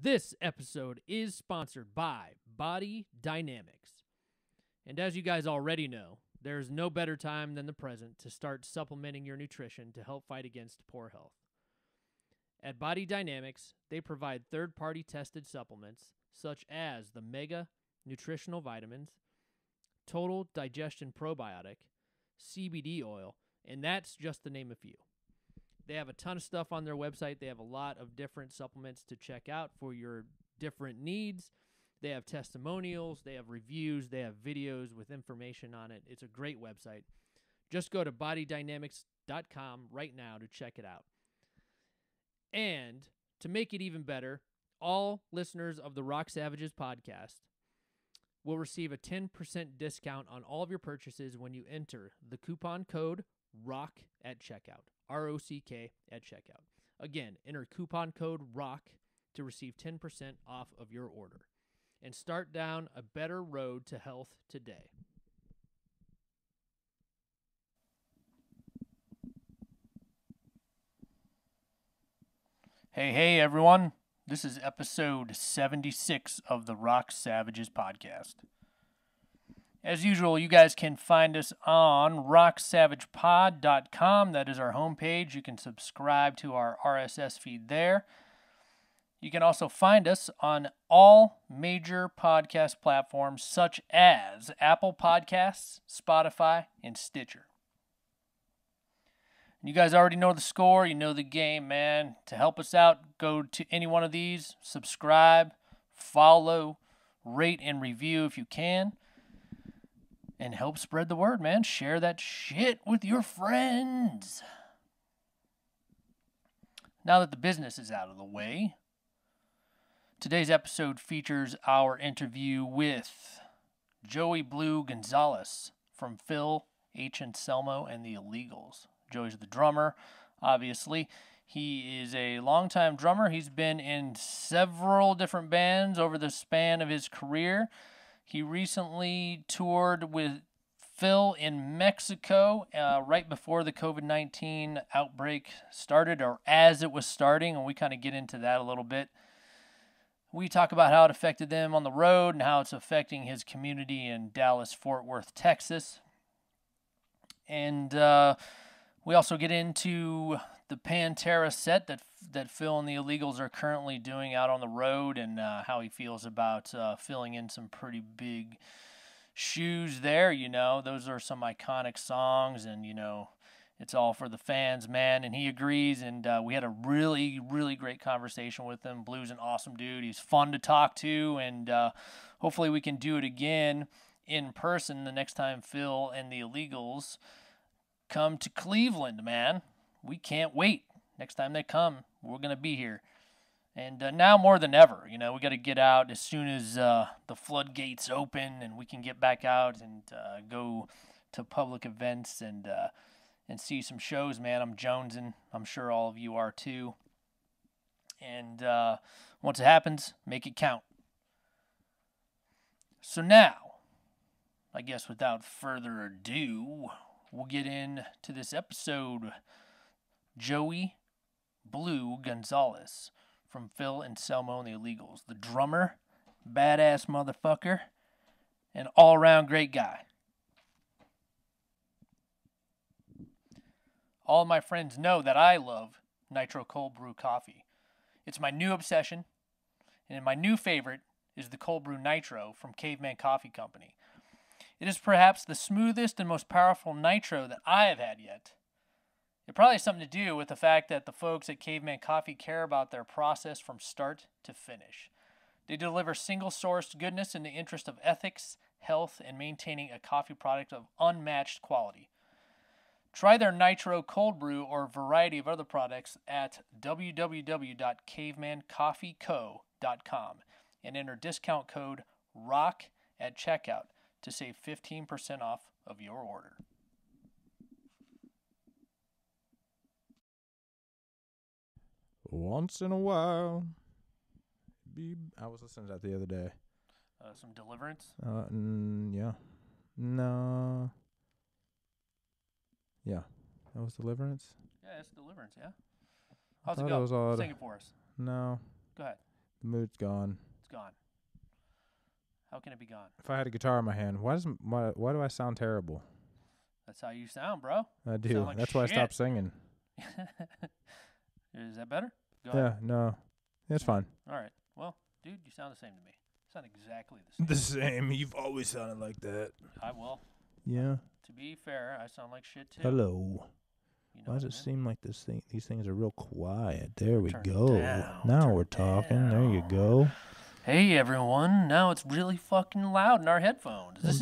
This episode is sponsored by Body Dynamics. And as you guys already know, there's no better time than the present to start supplementing your nutrition to help fight against poor health. At Body Dynamics, they provide third-party tested supplements such as the Mega Nutritional Vitamins, Total Digestion Probiotic, CBD oil, and that's just to name a few. They have a ton of stuff on their website. They have a lot of different supplements to check out for your different needs. They have testimonials, they have reviews, they have videos with information on it. It's a great website. Just go to bodydynamics.com right now to check it out. And to make it even better, all listeners of the Rock Savages podcast will receive a 10% discount on all of your purchases when you enter the coupon code ROCK at checkout. ROCK at checkout. Again, enter coupon code ROCK to receive 10% off of your order. And start down a better road to health today. Hey, everyone. This is episode 76 of the Rock Savages podcast. As usual, you guys can find us on rocksavagepod.com. That is our homepage. You can subscribe to our RSS feed there. You can also find us on all major podcast platforms such as Apple Podcasts, Spotify, and Stitcher. You guys already know the score. You know the game, man. To help us out, go to any one of these, subscribe, follow, rate, and review if you can. And help spread the word, man. Share that shit with your friends. Now that the business is out of the way, today's episode features our interview with Joey Blue Gonzalez from Phil, Anselmo, and the Illegals. Joey's the drummer, obviously. He is a longtime drummer. He's been in several different bands over the span of his career. He recently toured with Phil in Mexico right before the COVID-19 outbreak started, or as it was starting, and we kind of get into that a little bit. We talk about how it affected them on the road and how it's affecting his community in Dallas-Fort Worth, Texas. And we also get into the Pantera set that Phil and the Illegals are currently doing out on the road, and how he feels about filling in some pretty big shoes there. You know, those are some iconic songs, and, you know, it's all for the fans, man, and he agrees, and we had a really, really great conversation with him. Blue's an awesome dude. He's fun to talk to, and hopefully we can do it again in person the next time Phil and the Illegals come to Cleveland, man. We can't wait. Next time they come, we're going to be here. And now more than ever, you know, we got to get out as soon as the floodgates open and we can get back out and go to public events and see some shows, man. I'm jonesing. I'm sure all of you are too. And once it happens, make it count. So now, I guess without further ado, we'll get into this episode. Joey Blue Gonzalez from Phil, Anselmo, and the Illegals. The drummer, badass motherfucker, and all-around great guy. All of my friends know that I love nitro cold brew coffee. It's my new obsession, and my new favorite is the cold brew nitro from Caveman Coffee Company. It is perhaps the smoothest and most powerful nitro that I have had yet. It probably has something to do with the fact that the folks at Caveman Coffee care about their process from start to finish. They deliver single-sourced goodness in the interest of ethics, health, and maintaining a coffee product of unmatched quality. Try their Nitro Cold Brew or a variety of other products at www.cavemancoffeeco.com and enter discount code ROCK at checkout to save 15% off of your order. Once in a while. I was listening to that the other day. Some Deliverance? Yeah. No. Yeah. That was Deliverance? Yeah, it's Deliverance, yeah. I How's it thought go? it was all Sing it for us. No. Go ahead. The mood's gone. It's gone. How can it be gone? If I had a guitar in my hand, why do I sound terrible? That's how you sound, bro. I do. Sound like That's why I shit. stopped singing. Is that better? Go Yeah, ahead. no. It's fine. All right. Well, dude, you sound the same to me. You sound exactly the same. The same. You've always sounded like that. I will. Yeah. To be fair, I sound like shit too. Hello. You know Why does what it I mean? seem like these things are real quiet? There we Turn it go. down, Now turn we're it talking. There you go. Hey everyone! Now it's really fucking loud in our headphones. This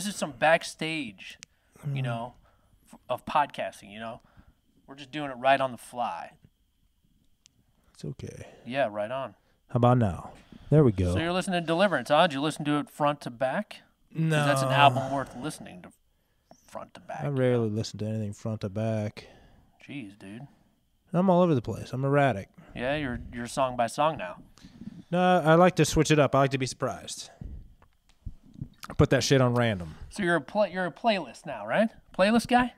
is some backstage, you know, of podcasting. You know, we're just doing it right on the fly. It's okay. Yeah, right on. How about now? There we go. So you're listening to Deliverance, huh? Did you listen to it front to back? No. 'Cause that's an album worth listening to front to back. I rarely listen to anything front to back. Jeez, dude. I'm all over the place. I'm erratic. Yeah, you're song by song now. No, I like to switch it up. I like to be surprised. I put that shit on random. So you're a playlist now, right? Playlist guy?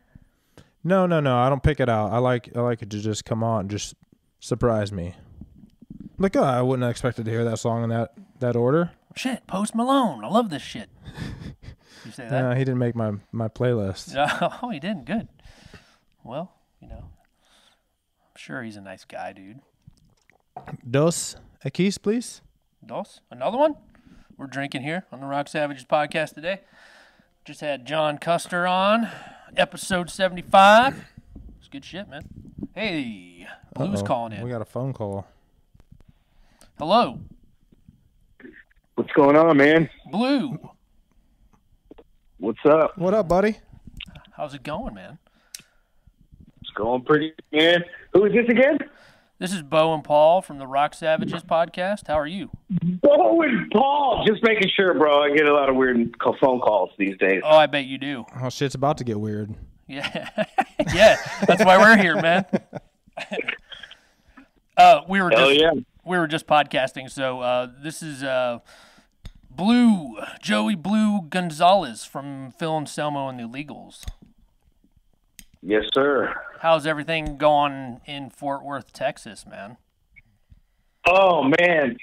No. I don't pick it out. I like it to just come on, just surprise me. Like, oh, I wouldn't have expected to hear that song in that order. Shit, Post Malone. I love this shit. You say that? No, he didn't make my playlist. Oh, he didn't. Good. Well, you know, I'm sure he's a nice guy, dude. Dos Equis, please. Dos? Another one? We're drinking here on the Rock Savages podcast today. Just had John Custer on, episode 75. It's good shit, man. Hey, Blue's Uh-oh. calling in. We got a phone call. Hello, What's going on, man? Blue. What's up? What up, buddy? How's it going, man? It's going pretty, man. Who is this again? This is Bo and Paul from the Rock Savages podcast. How are you? Bo and Paul. Just making sure, bro. I get a lot of weird phone calls these days. Oh, I bet you do. Oh, shit's about to get weird. Yeah, yeah. That's why we're here, man. We were just podcasting. So this is Joey Blue Gonzalez from Phil Anselmo and the Illegals. Yes, sir. How's everything going in Fort Worth, Texas, man? Oh, man.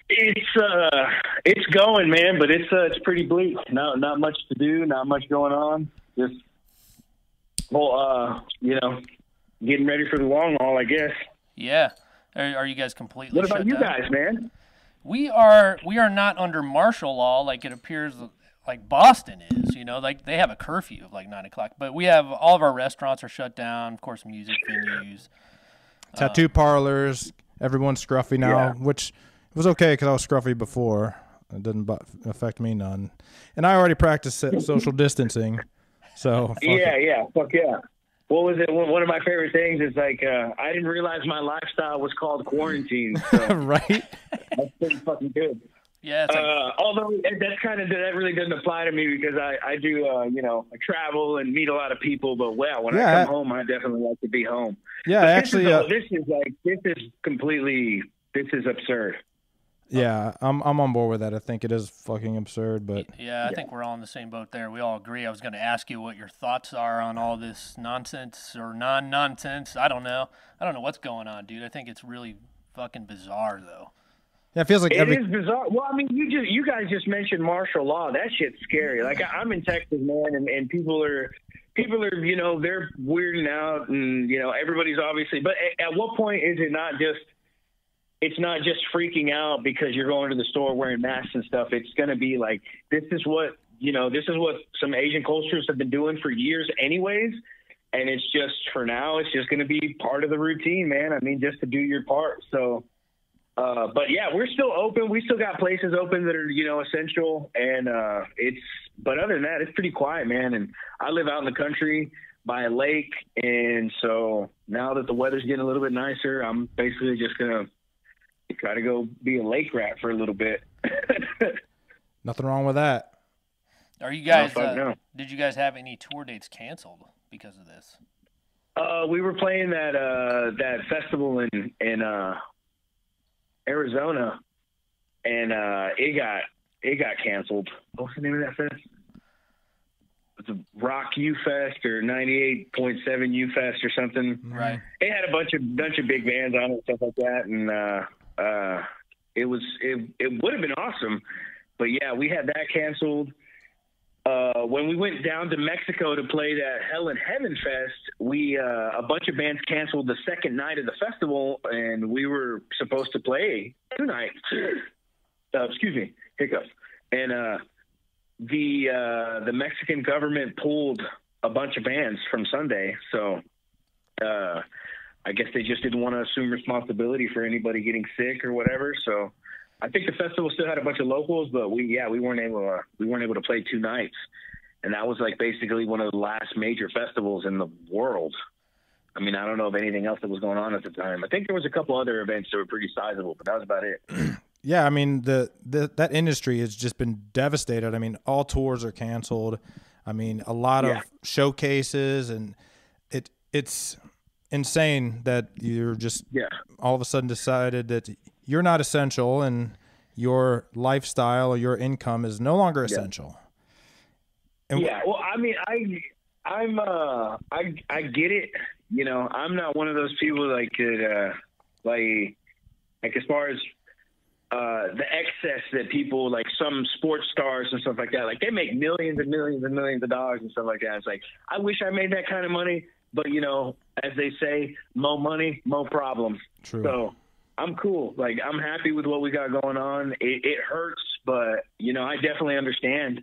It's going, man, but it's pretty bleak. Not much to do, not much going on. Just getting ready for the long haul, I guess. Yeah. Are you guys completely What about shut you down? guys, man? We are not under martial law like it appears like Boston is, you know, like they have a curfew of like 9 o'clock, but we have all of our restaurants are shut down. Of course, music venues, Tattoo parlors. Everyone's scruffy now, Yeah. which was okay because I was scruffy before. It didn't affect me none. And I already practiced social distancing. So fuck it. Yeah, fuck yeah. What was it? One of my favorite things is like I didn't realize my lifestyle was called quarantine. So Right? that's pretty fucking good. Yeah, it's like, Although that really doesn't apply to me because I do I travel and meet a lot of people. But when I come home, I definitely like to be home. Yeah, But actually, this is absurd. yeah, I'm on board with that. I think it is fucking absurd, but I think we're all in the same boat there. We all agree. I was going to ask you what your thoughts are on all this nonsense or non-nonsense. I don't know what's going on, dude. I think it's really fucking bizarre, though. yeah, it feels like It is bizarre. Well, I mean, you guys just mentioned martial law. That shit's scary. Like I'm in Texas, man, and people are they're weirding out, and everybody's obviously. But at what point is it not just? It's not just freaking out because you're going to the store wearing masks and stuff. It's going to be like this is what some Asian cultures have been doing for years, anyways. And it's just for now, it's just going to be part of the routine, man. I mean, just to do your part. So. But yeah, we're still open. We still got places open that are, essential. And but other than that, it's pretty quiet, man. And I live out in the country by a lake. And so now that the weather's getting a little bit nicer, I'm basically just going to try to go be a lake rat for a little bit. nothing wrong with that. Are you guys, No. did you guys have any tour dates canceled because of this? We were playing that festival in Arizona, and it got canceled. What's the name of that fest? It's a Rock U Fest or 98.7 U Fest or something. Right. It had a bunch of big bands on it and stuff like that, and it would have been awesome. But yeah, we had that canceled. When we went down to Mexico to play that Hell in Heaven Fest, we a bunch of bands canceled the second night of the festival, and we were supposed to play 2 nights. Excuse me, hiccups. And the Mexican government pulled a bunch of bands from Sunday, so I guess they just didn't want to assume responsibility for anybody getting sick or whatever. So I think the festival still had a bunch of locals, but we weren't able to play 2 nights, and that was like basically one of the last major festivals in the world. I mean, I don't know of anything else that was going on at the time. I think there was a couple other events that were pretty sizable, but that was about it. Yeah, I mean, that industry has just been devastated. I mean, all tours are canceled. I mean, a lot of showcases, and it's insane that you're just all of a sudden decided that you're not essential and your lifestyle or your income is no longer essential. And well, I mean, I get it. You know, I'm not one of those people like that, like as far as the excess that people, like some sports stars and stuff like that, like they make millions and millions and millions of dollars and stuff like that. It's like, I wish I made that kind of money, but you know, as they say, more money, more problems. True. So I'm cool. Like, I'm happy with what we got going on. It hurts, but you know, I definitely understand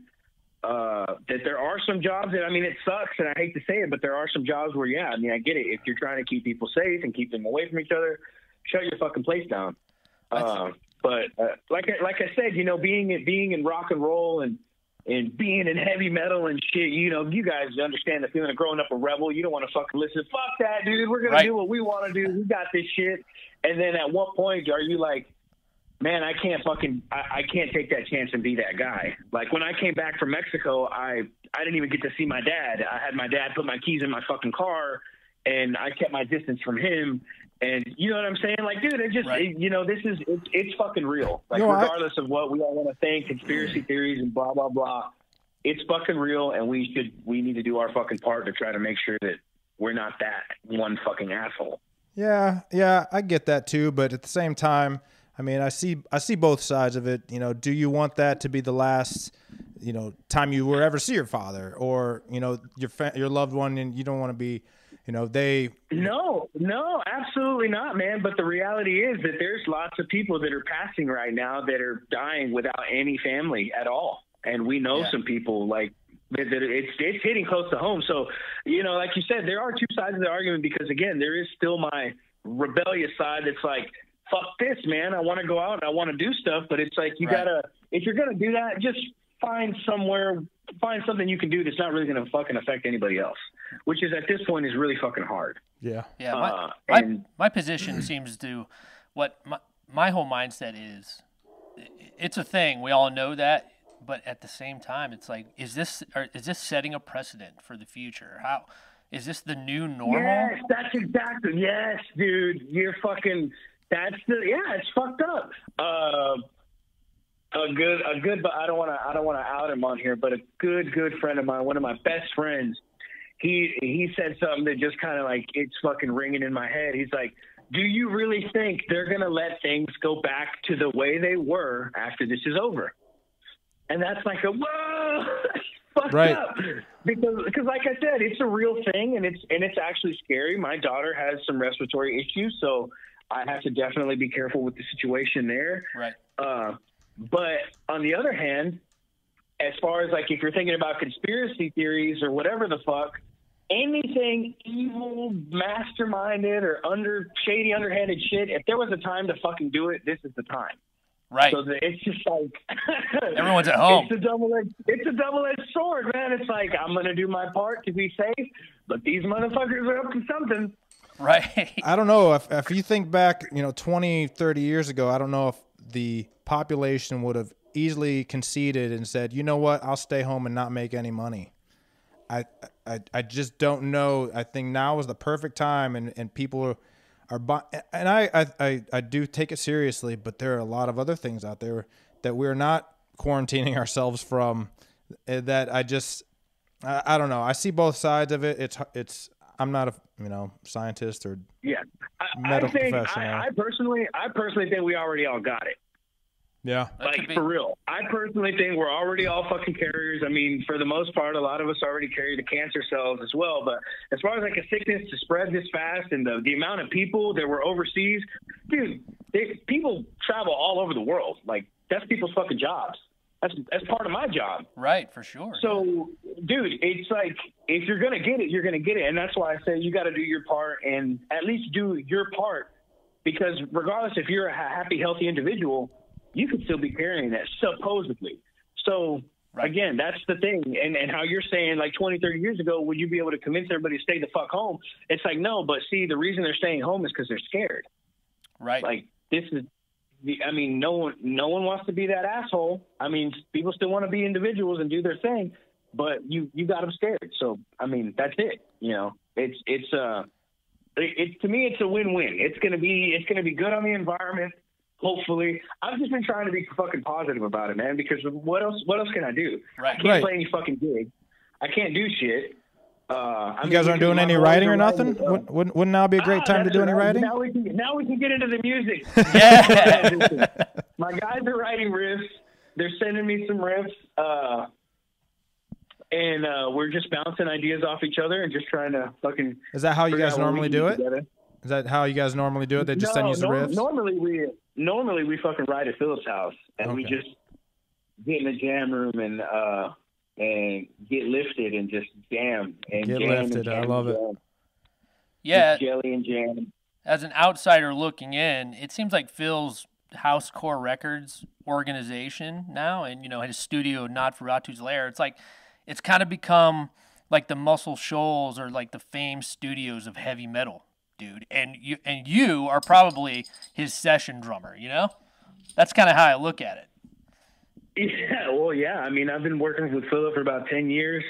that there are some jobs that, I mean, it sucks and I hate to say it, but there are some jobs where, I mean, I get it. If you're trying to keep people safe and keep them away from each other, shut your fucking place down. But like I said, you know, being in rock and roll and being in heavy metal and shit, you know, you guys understand the feeling of growing up a rebel. You don't want to fucking listen. Fuck that, dude. We're going to do what we want to do. We got this shit. And then at what point are you like, man, I can't take that chance and be that guy. Like when I came back from Mexico, I didn't even get to see my dad. I had my dad put my keys in my fucking car and I kept my distance from him. And you know what I'm saying? Like, dude, you know, it's fucking real. Like, regardless of what we all want to think, conspiracy theories and blah, blah, blah, it's fucking real. And we need to do our fucking part to try to make sure that we're not that one fucking asshole. Yeah, I get that too. But at the same time, I mean, I see both sides of it. You know, do you want that to be the last, you know, time you will ever see your father or, you know, your loved one, and you don't want to be, you know, No, absolutely not, man. But the reality is that there's lots of people that are passing right now that are dying without any family at all. And we know some people like that it's hitting close to home. So, you know, like you said, there are two sides of the argument because, again, there is still my rebellious side that's like, fuck this, man. I want to go out and I want to do stuff. But it's like you got to, if you're going to do that, just find something you can do that's not really going to fucking affect anybody else, which is at this point is really fucking hard. Yeah. My position seems to what my whole mindset is. It's a thing. We all know that, but at the same time, it's like, is this setting a precedent for the future? How is this the new normal? Yes, that's exactly. Yes, dude, you're fucking. It's fucked up. A good, but I don't want to out him on here, but a good friend of mine, one of my best friends, he said something that just kind of like, it's fucking ringing in my head. He's like, do you really think they're going to let things go back to the way they were after this is over? And that's like whoa, fucked up. Because like I said, it's a real thing and it's actually scary. My daughter has some respiratory issues, so I have to definitely be careful with the situation there. Right. But on the other hand, as far as like if you're thinking about conspiracy theories or whatever the fuck, anything evil, masterminded, or shady, underhanded shit, if there was a time to fucking do it, this is the time. Right. So it's just like everyone's at home. It's a double-edged sword, man. It's like I'm gonna do my part to be safe, but these motherfuckers are up to something. Right. I don't know if you think back, you know, 20, 30 years ago, I don't know if the population would have easily conceded and said, you know what, I'll stay home and not make any money. I just don't know. I think now is the perfect time, and people are and I do take it seriously, but there are a lot of other things out there that we're not quarantining ourselves from. That I don't know. I see both sides of it. It's I'm not a scientist or medical professional. I personally think we already all got it. Yeah. Like, for real. I personally think we're already all fucking carriers. I mean, for the most part, a lot of us already carry the cancer cells as well. But as far as like a sickness to spread this fast and the amount of people that were overseas, dude, people travel all over the world. Like, that's people's fucking jobs. That's part of my job. Right, for sure. So, dude, it's like, if you're going to get it, you're going to get it. And that's why I say you got to do your part and at least do your part. Because regardless if you're a happy, healthy individual, you could still be carrying that, supposedly. So, again, that's the thing. And how you're saying, like, 20, 30 years ago, would you be able to convince everybody to stay the fuck home? It's like, no, but see, the reason they're staying home is because they're scared. Right. Like, this is, I mean, no one wants to be that asshole. I mean, people still want to be individuals and do their thing, but you got them scared. So, I mean, that's it. You know, it's to me, it's a win-win. It's going to be good on the environment. Hopefully. I've just been trying to be fucking positive about it, man, because what else can I do? Right. I can't play any fucking gig. I can't do shit. You guys aren't doing any writing or nothing? Wouldn't now be a great time to do any writing? Now we can get into the music. Yeah. My guys are writing riffs. They're sending me some riffs. And we're just bouncing ideas off each other and just trying to fucking. Is that how you guys normally do it? Together. Is that how you guys normally do it? They just send you the riffs? Normally we fucking write at Phillip's house and we just get in the jam room and get lifted and just jam and get jam lifted. And jam I love it. Yeah. Just jelly and jam. As an outsider looking in, it seems like Phil's House Core Records organization now, and his studio Nosferatu's Lair. It's like it's kind of become like the Muscle Shoals or like the famed studios of heavy metal, dude. And you are probably his session drummer. That's kind of how I look at it. Yeah, well, yeah. I mean, I've been working with Phillip for about 10 years,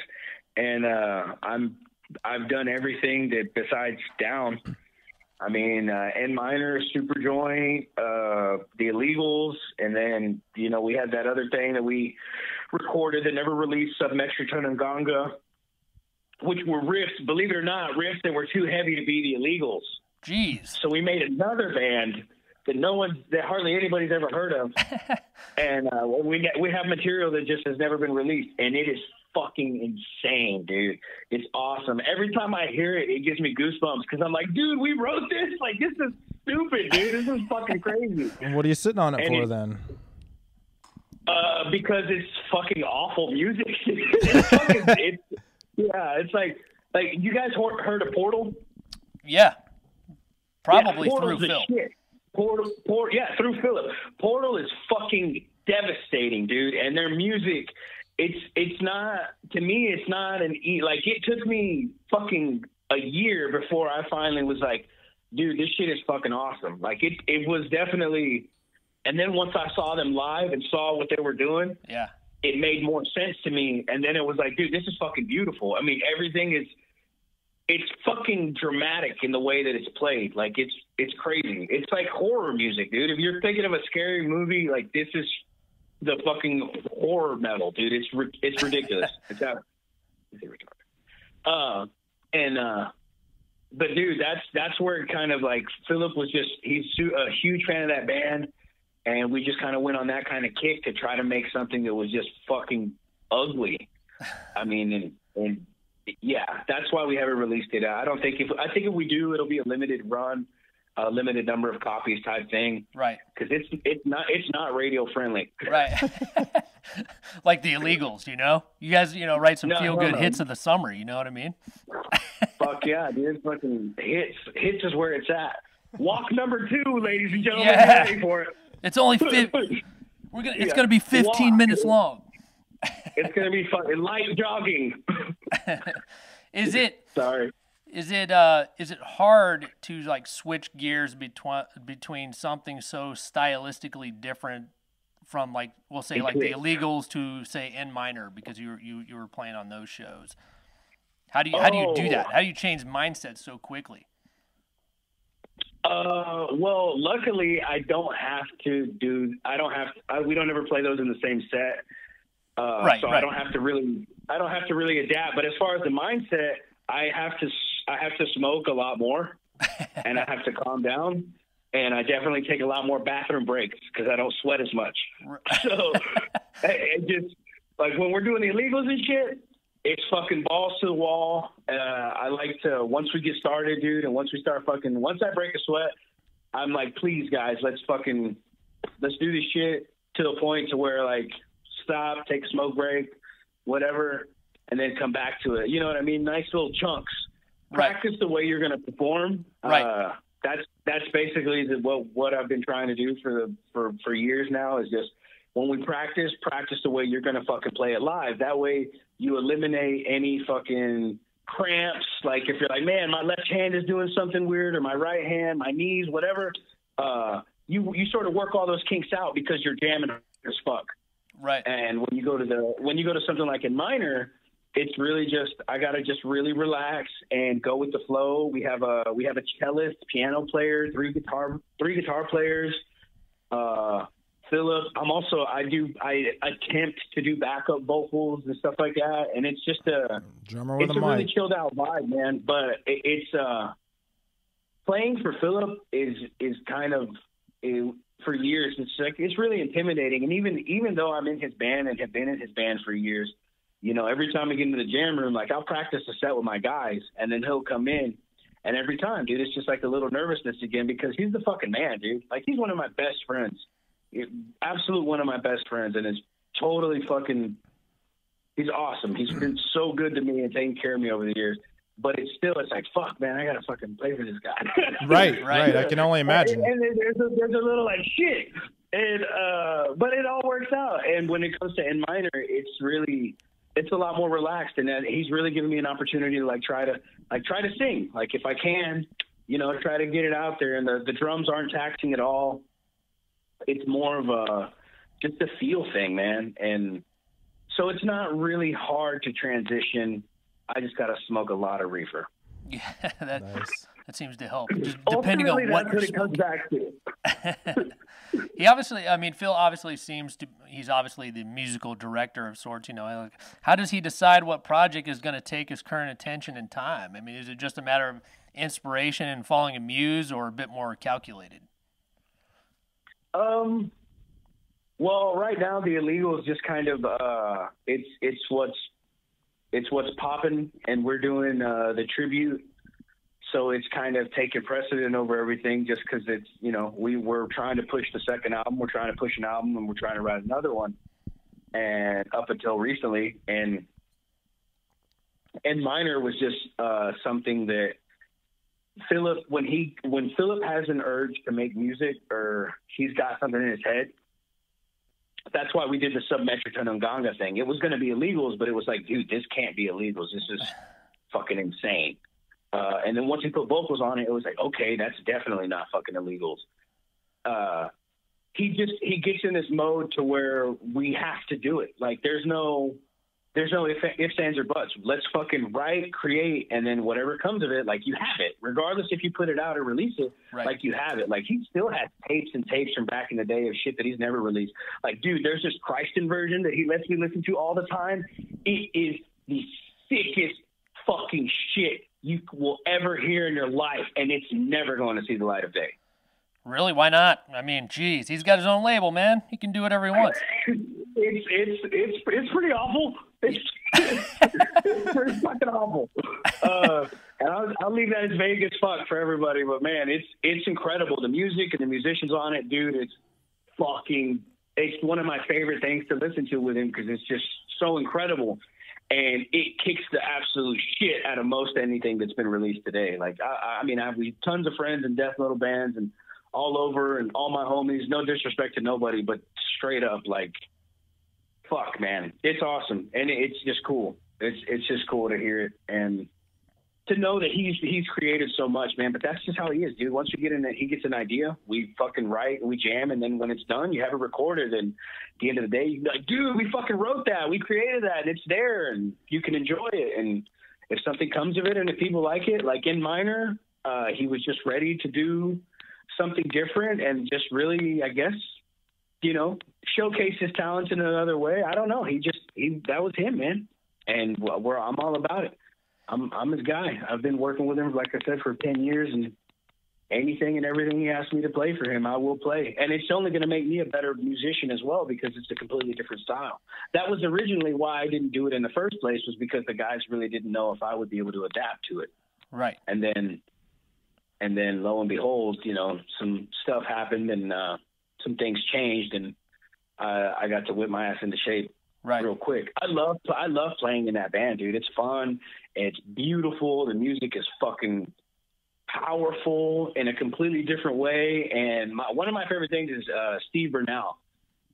and I've done everything that besides down. I mean, N minor, super joint, the illegals, and then we had that other thing that we recorded that never released, Submetriton and Ganga, which were riffs. Believe it or not, riffs that were too heavy to be the illegals. Jeez. So we made another band that hardly anybody's ever heard of. And we have material that just has never been released, and it is fucking insane, dude. It's awesome. Every time I hear it, it gives me goosebumps because I'm like, dude, we wrote this. Like, this is stupid, dude. This is fucking crazy. What are you sitting on it for then? Because it's fucking awful music. It's like you guys heard of Portal? Yeah, probably through Phil. Shit. Portal, through Phillip. Portal is fucking devastating, dude. And their music, it's not, to me, it's not like, it took me fucking a year before I finally was like, dude, this shit is fucking awesome. Like, it was definitely, and then once I saw them live and saw what they were doing, yeah, it made more sense to me. And then it was like, dude, this is fucking beautiful. I mean, everything is, it's fucking dramatic in the way that it's played. Like, it's crazy. It's like horror music, dude. If you're thinking of a scary movie, like, this is the fucking horror metal, dude. It's ridiculous. But dude, that's where it kind of like Phillip was he's a huge fan of that band, and we just kind of went on that kind of kick to try to make something that was just fucking ugly. I mean, and yeah, that's why we haven't released it. I think if we do, it'll be a limited run, a limited number of copies type thing. Right. Because it's not radio friendly. Right. Like the illegals, You guys, write some feel-good hits of the summer, you know what I mean? Fuck yeah, dude. Fucking hits. Hits is where it's at. Walk number 2, ladies and gentlemen. Yeah. Ready for it. It's only it's gonna be 15 minutes long. It's gonna be fucking light jogging. Is it? Sorry. Is it hard to like switch gears between something so stylistically different from like we'll say like the illegals to say N minor because you were playing on those shows? How do you do that? How do you change mindsets so quickly? Well, luckily I don't have to we don't ever play those in the same set. Right. I don't have to really adapt. But as far as the mindset, I have to smoke a lot more and I have to calm down and I definitely take a lot more bathroom breaks because I don't sweat as much. So it just like when we're doing the illegals and shit, it's fucking balls to the wall. I like to, once we get started, dude, and once I break a sweat, I'm like, please, guys, let's do this shit to the point to where, like, stop, take a smoke break, whatever, and then come back to it. You know what I mean? Nice little chunks. Right. Practice the way you're going to perform. Right. That's basically what I've been trying to do for years now is just when we practice the way you're going to fucking play it live. That way you eliminate any fucking cramps. Like if you're like, man, my left hand is doing something weird or my right hand, my knees, whatever, you sort of work all those kinks out because you're jamming as fuck. Right. And when you go to something like in minor, it's really just, I got to just really relax and go with the flow. We have a cellist, piano player, three guitar players, Phillip. I attempt to do backup vocals and stuff like that. And it's just drummer with it's a really mic. chilled out vibe, man. But it's playing for Phillip is kind of, for years, it's really intimidating. And even though I'm in his band and have been in his band for years, you know, every time I get into the jam room, like I'll practice a set with my guys and then he'll come in. And every time, dude, it's just like a little nervousness again because he's the fucking man, dude. Like he's one of my best friends. Absolute one of my best friends, and is totally fucking. He's awesome. He's been so good to me and taking care of me over the years. But it's like, fuck, man, I gotta fucking play for this guy. Right. I can only imagine. And there's a little like shit, and but it all works out. And when it comes to N minor, it's a lot more relaxed, and he's really given me an opportunity to try to sing. Like if I can, you know, try to get it out there, and the drums aren't taxing at all. It's more of just a feel thing, man. And so it's not really hard to transition. I just got to smoke a lot of reefer. Yeah, that seems to help. Just depending Ultimately, on what that's what it comes back to. Phil obviously he's obviously the musical director of sorts, you know. How does he decide what project is going to take his current attention and time? I mean, is it just a matter of inspiration and following a muse or a bit more calculated? Well, right now the illegal is just kind of it's what's popping, and we're doing the tribute, so it's kind of taking precedent over everything just because it's, you know, we're trying to push the second album, we're trying to push an album, and we're trying to write another one, and up until recently, and minor was just something that Phillip, when Phillip has an urge to make music or he's got something in his head, that's why we did the Submetriton and Ganga thing. It was going to be illegals, but it was like, dude, this can't be illegals. This is fucking insane. And then once he put vocals on it, it was like, okay, that's definitely not fucking illegals. He gets in this mode to where we have to do it. Like there's no ifs, ands, or buts. Let's fucking write, create, and then whatever comes of it, like you have it. Regardless if you put it out or release it, right. Like you have it. Like he still has tapes and tapes from back in the day of shit that he's never released. Like, dude, there's this Christian version that he lets me listen to all the time. It is the sickest fucking shit you will ever hear in your life, and it's never going to see the light of day. Really? Why not? I mean, geez, he's got his own label, man. He can do whatever he wants. It's pretty awful. It's pretty fucking awful. And I'll leave that as vague as fuck for everybody, but man, it's incredible. The music and the musicians on it, dude, it's one of my favorite things to listen to with him because it's just so incredible. And it kicks the absolute shit out of most anything that's been released today. Like, I mean, I have tons of friends in death metal bands and all over, and all my homies, no disrespect to nobody, but straight up, like, fuck, man, it's awesome. And it's just cool. It's just cool to hear it and to know that he's created so much, man. But that's just how he is, dude. Once you get in it, he gets an idea, we fucking write and we jam, and then when it's done, you have it recorded, and at the end of the day, you can be like, dude, we fucking wrote that, we created that, and it's there, and you can enjoy it. And if something comes of it, and if people like it, like in minor, he was just ready to do something different and just really, I guess, you know, showcase his talents in another way. I don't know. That was him, man. And I'm all about it. I'm his guy. I've been working with him, like I said, for 10 years, and anything and everything he asks me to play for him, I will play. And it's only going to make me a better musician as well, because it's a completely different style. That was originally why I didn't do it in the first place, was because the guys really didn't know if I would be able to adapt to it. Right. And then lo and behold, you know, some stuff happened and some things changed, and I got to whip my ass into shape real quick. I love playing in that band, dude. It's fun. It's beautiful. The music is fucking powerful in a completely different way. And one of my favorite things is Steve Burnell.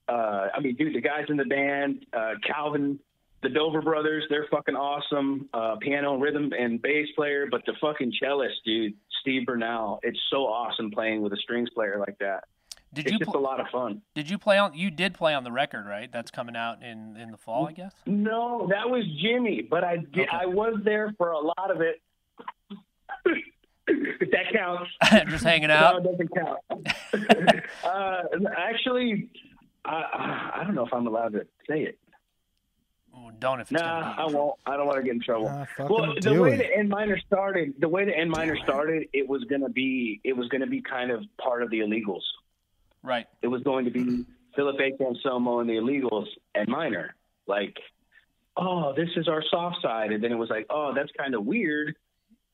I mean, dude, the guys in the band, Calvin, the Dover brothers, they're fucking awesome. Piano, rhythm, and bass player. But the fucking cellist, dude, Steve Burnell, it's so awesome playing with a strings player like that. It's just a lot of fun. Did you play on? You did play on the record, right? That's coming out in the fall, I guess. No, that was Jimmy, but I did. Okay. I was there for a lot of it. If that counts. Just hanging out. No, it doesn't count. Actually, I don't know if I'm allowed to say it. Well, don't if it's I won't. I don't want to get in trouble. Well, the way the N minor started, it was gonna be kind of part of the Illegals. Right. It was going to be Phillip, Anselmo, and the Illegals and minor. Like, oh, this is our soft side, and then it was like, oh, that's kind of weird.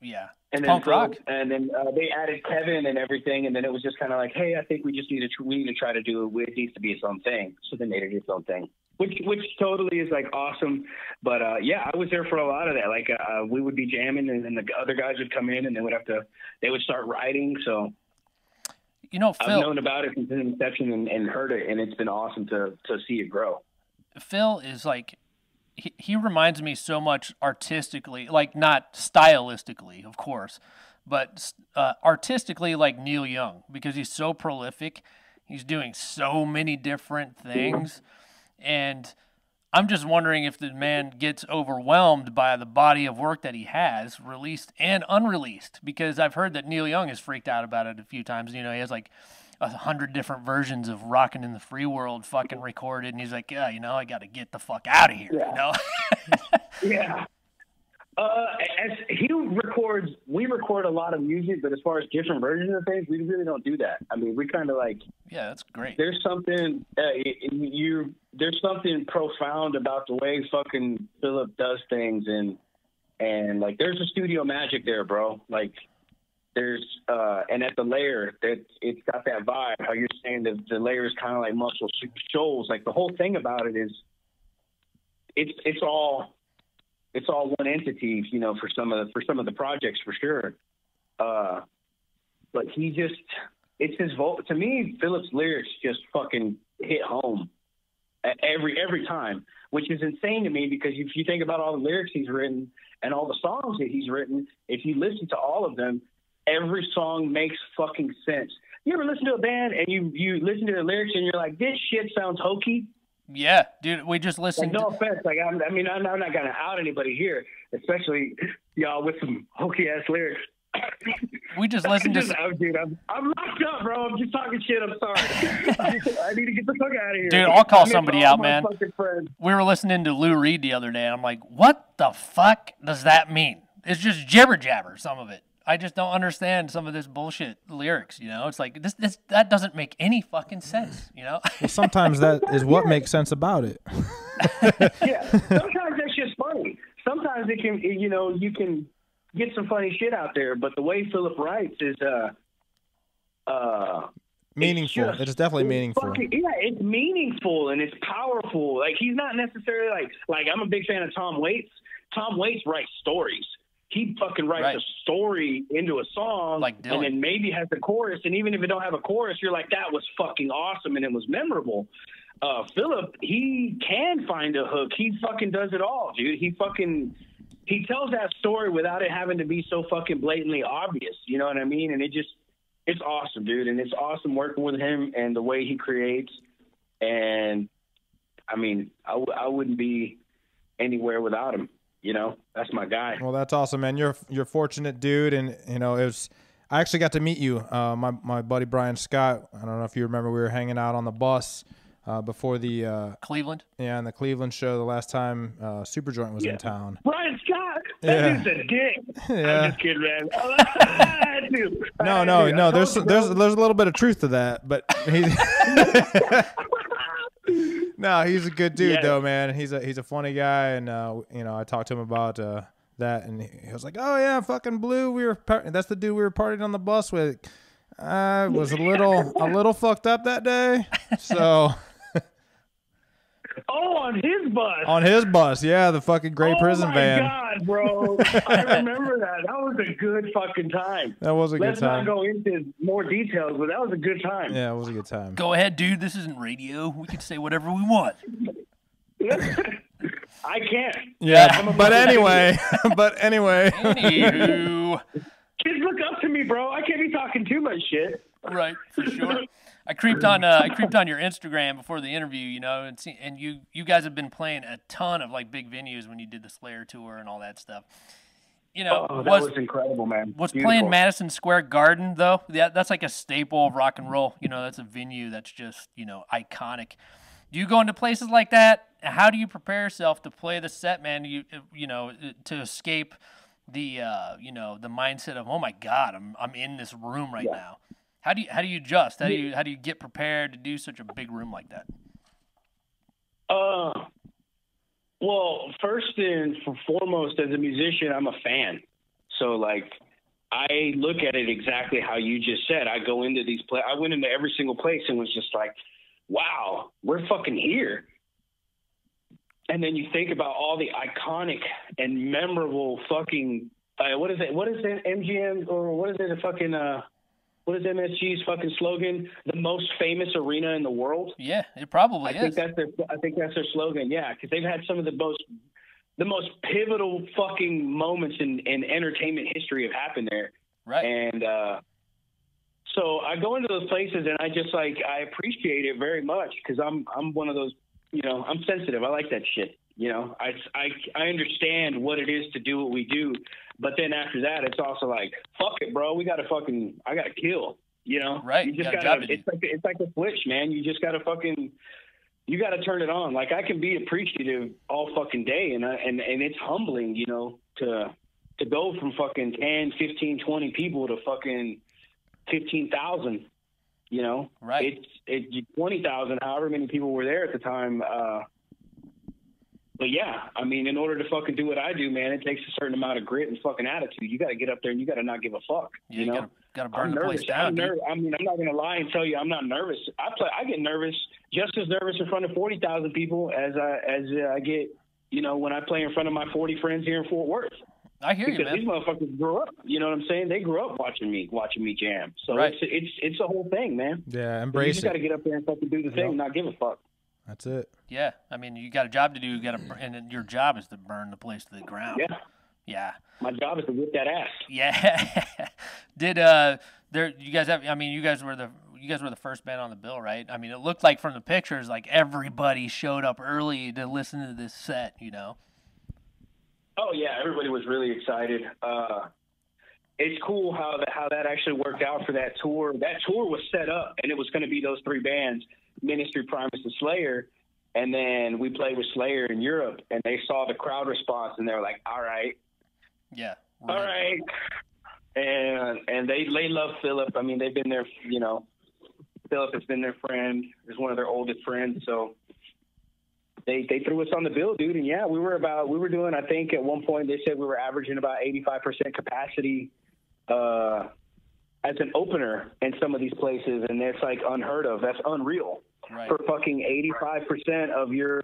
Yeah. And then punk rock. And then they added Kevin and everything, and then it was just kind of like, hey, I think we just need to try to do it. It needs to be its own thing. So they made it its own thing, which totally is like awesome. But yeah, I was there for a lot of that. Like we would be jamming, and then the other guys would come in, and they would start writing. So. You know, Phil, I've known about it since inception and heard it, and it's been awesome to see it grow. Phil is like, he reminds me so much artistically, like not stylistically, of course, but artistically like Neil Young, because he's so prolific. He's doing so many different things, and I'm just wondering if the man gets overwhelmed by the body of work that he has, released and unreleased, because I've heard that Neil Young has freaked out about it a few times. You know, he has like 100 different versions of Rockin' in the Free World fucking recorded, and he's like, yeah, you know, I got to get the fuck out of here, you know? Yeah. As we record a lot of music, but as far as different versions of things, we really don't do that. I mean, we kind of like. Yeah, that's great. There's something there's something profound about the way fucking Phillip does things, and like there's a studio magic there, bro. Like there's and at the layer that it's got that vibe. How you're saying the layer is kind of like Muscle Shoals. Like the whole thing about it is it's all one entity, you know, for some of the projects for sure. But it's his vote. To me, Phillip's lyrics just fucking hit home every time, which is insane to me, because if you think about all the lyrics he's written and all the songs that he's written, if you listen to all of them, every song makes fucking sense. You ever listen to a band and you listen to the lyrics and you're like, this shit sounds hokey? Yeah, dude, we just listened. Like, no offense. Like, I'm not going to out anybody here, especially y'all with some hokey ass lyrics. We just listened to. Dude, I'm locked up, bro. I'm just talking shit. I'm sorry. I need to get the fuck out of here. Dude, I'll call somebody out, man. We were listening to Lou Reed the other day, and I'm like, what the fuck does that mean? It's just jibber jabber, some of it. I just don't understand some of this bullshit lyrics, you know? It's like, that doesn't make any fucking sense, you know? Well, sometimes that is what makes sense about it. Yeah, sometimes that's just funny. Sometimes it can, you know, you can get some funny shit out there, but the way Phillip writes is meaningful. It's definitely meaningful. It's meaningful and it's powerful. Like, he's not necessarily like I'm a big fan of Tom Waits. Tom Waits writes stories. He fucking writes a story into a song, like and then maybe has a chorus. And even if it don't have a chorus, you're like, that was fucking awesome and it was memorable. Phillip, he can find a hook. He fucking does it all, dude. He tells that story without it having to be so fucking blatantly obvious. You know what I mean? And it's awesome, dude. And it's awesome working with him and the way he creates. And I mean, I wouldn't be anywhere without him. You know, that's my guy. Well, that's awesome, man. You're fortunate, dude. And you know, I actually got to meet you. My buddy Brian Scott. I don't know if you remember, we were hanging out on the bus before the Cleveland. Yeah, and the Cleveland show the last time Superjoint was in town. Brian Scott, that dude's a dick. Yeah. I'm just kidding, man. No. There's a little bit of truth to that, but he's no, he's a good dude though, man. He's a funny guy, and I talked to him about that, and he was like, "Oh yeah, fucking Blue. That's the dude we were partying on the bus with. I was a little fucked up that day, so." Oh, on his bus. On his bus, yeah, the fucking gray prison van. Oh my God, bro! I remember that. That was a good fucking time. That was a good Let's not time. go into more details, but that was a good time. Yeah, it was a good time. Go ahead, dude. This isn't radio. We can say whatever we want. I can't. Yeah, but anyway. Anywho. Kids look up to me, bro. I can't be talking too much shit. Right, for sure. I creeped on your Instagram before the interview, and you guys have been playing a ton of like big venues when you did the Slayer tour and all that stuff. That was incredible, man. Was Beautiful. playing Madison Square Garden though? That's like a staple of rock and roll. That's a venue that's just iconic. Do you go into places like that? How do you prepare yourself to play the set, man? To escape the the mindset of, oh my God, I'm in this room right now. How do you adjust? How do you get prepared to do such a big room like that? Well, first and foremost, as a musician, I'm a fan. So like, I look at it exactly how you just said. I go into these I went into every single place and was just like, wow, we're fucking here. And then you think about all the iconic and memorable fucking what is it? What is it? MGM or what is it? What is MSG's fucking slogan? The most famous arena in the world. Yeah, it probably is. I think that's their slogan. Yeah, because they've had some of the most pivotal fucking moments in entertainment history have happened there. Right. And so I go into those places and I just I appreciate it very much because I'm one of those. I'm sensitive. I like that shit. I understand what it is to do what we do, but then after that, it's also like, fuck it, bro. I gotta kill. Right. You just gotta. It's like a switch, man. You just gotta you gotta turn it on. Like I can be appreciative all fucking day, and it's humbling, to go from fucking 10, 15, 20 people to fucking 15,000. Right. It's 20,000, however many people were there at the time. But yeah, I mean, in order to fucking do what I do, man, it takes a certen amount of grit and fucking attitude. You got to get up there and you got to not give a fuck. Yeah, you got to burn the place down. I'm not going to lie and tell you I'm not nervous. I get nervous, just as nervous in front of 40,000 people as I get, when I play in front of my 40 friends here in Fort Worth. I hear you, man. These motherfuckers grew up. You know what I'm saying? They grew up watching me jam. So right. it's a whole thing, man. Yeah, embrace it. You just got to get up there and fucking do the thing and not give a fuck. That's it. Yeah, I mean, you got a job to do. And your job is to burn the place to the ground. Yeah. Yeah. My job is to whip that ass. Yeah. You guys were the first band on the bill, right? I mean, it looked like from the pictures, like everybody showed up early to listen to this set, Oh yeah, everybody was really excited. It's cool how that actually worked out for that tour. That tour was set up, and it was going to be those three bands, Ministry, Primus, and Slayer. And then we played with Slayer in Europe, and they saw the crowd response, and they were like, "All right, yeah, all right." And they love Phillip. I mean, they've been there. Phillip has been their friend. Is one of their oldest friends, so. They threw us on the bill, dude, and yeah, we were doing. I think at one point they said we were averaging about 85% capacity as an opener in some of these places, and that's like unheard of. That's unreal. Right. For fucking 85% of your.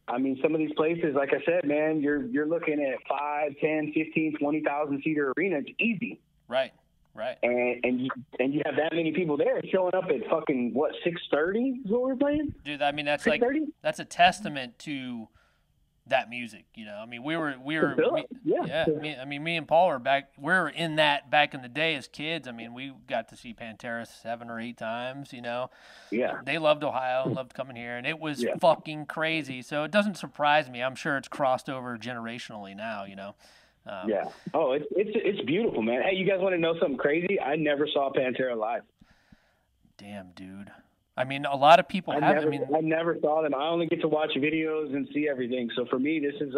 I mean, some of these places, like I said, man, you're looking at 5, 10, 15, 20,000 seater arena. It's easy. Right. Right. And you have that many people there showing up at fucking 6:30 is what we're playing? Dude, I mean that's 6:30? like that's a testament to that music, I mean me and Paul we're in that back in the day as kids. I mean, we got to see Pantera 7 or 8 times, Yeah. They loved Ohio, loved coming here, and it was fucking crazy. So it doesn't surprise me. I'm sure it's crossed over generationally now, Yeah. Oh, it's beautiful, man. Hey, you guys want to know something crazy? I never saw Pantera live. Damn, dude. I mean, a lot of people have. I never saw them. I only get to watch videos and see everything. So for me, this is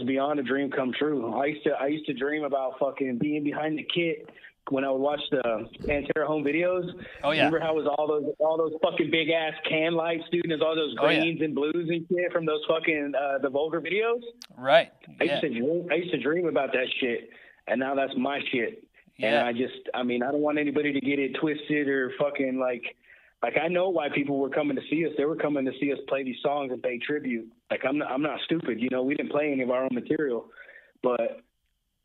beyond a dream come true. I used to dream about fucking being behind the kit when I would watch the Pantera home videos. Oh yeah. Remember how it was all those fucking big ass can lights, dude? And there's all those greens and blues and shit from those fucking the Vulgar videos. Right. I used to dream about that shit, and now that's my shit. Yeah. And I don't want anybody to get it twisted or fucking like I know why people were coming to see us. They were coming to see us play these songs and pay tribute. Like I'm not stupid, you know. We didn't play any of our own material, but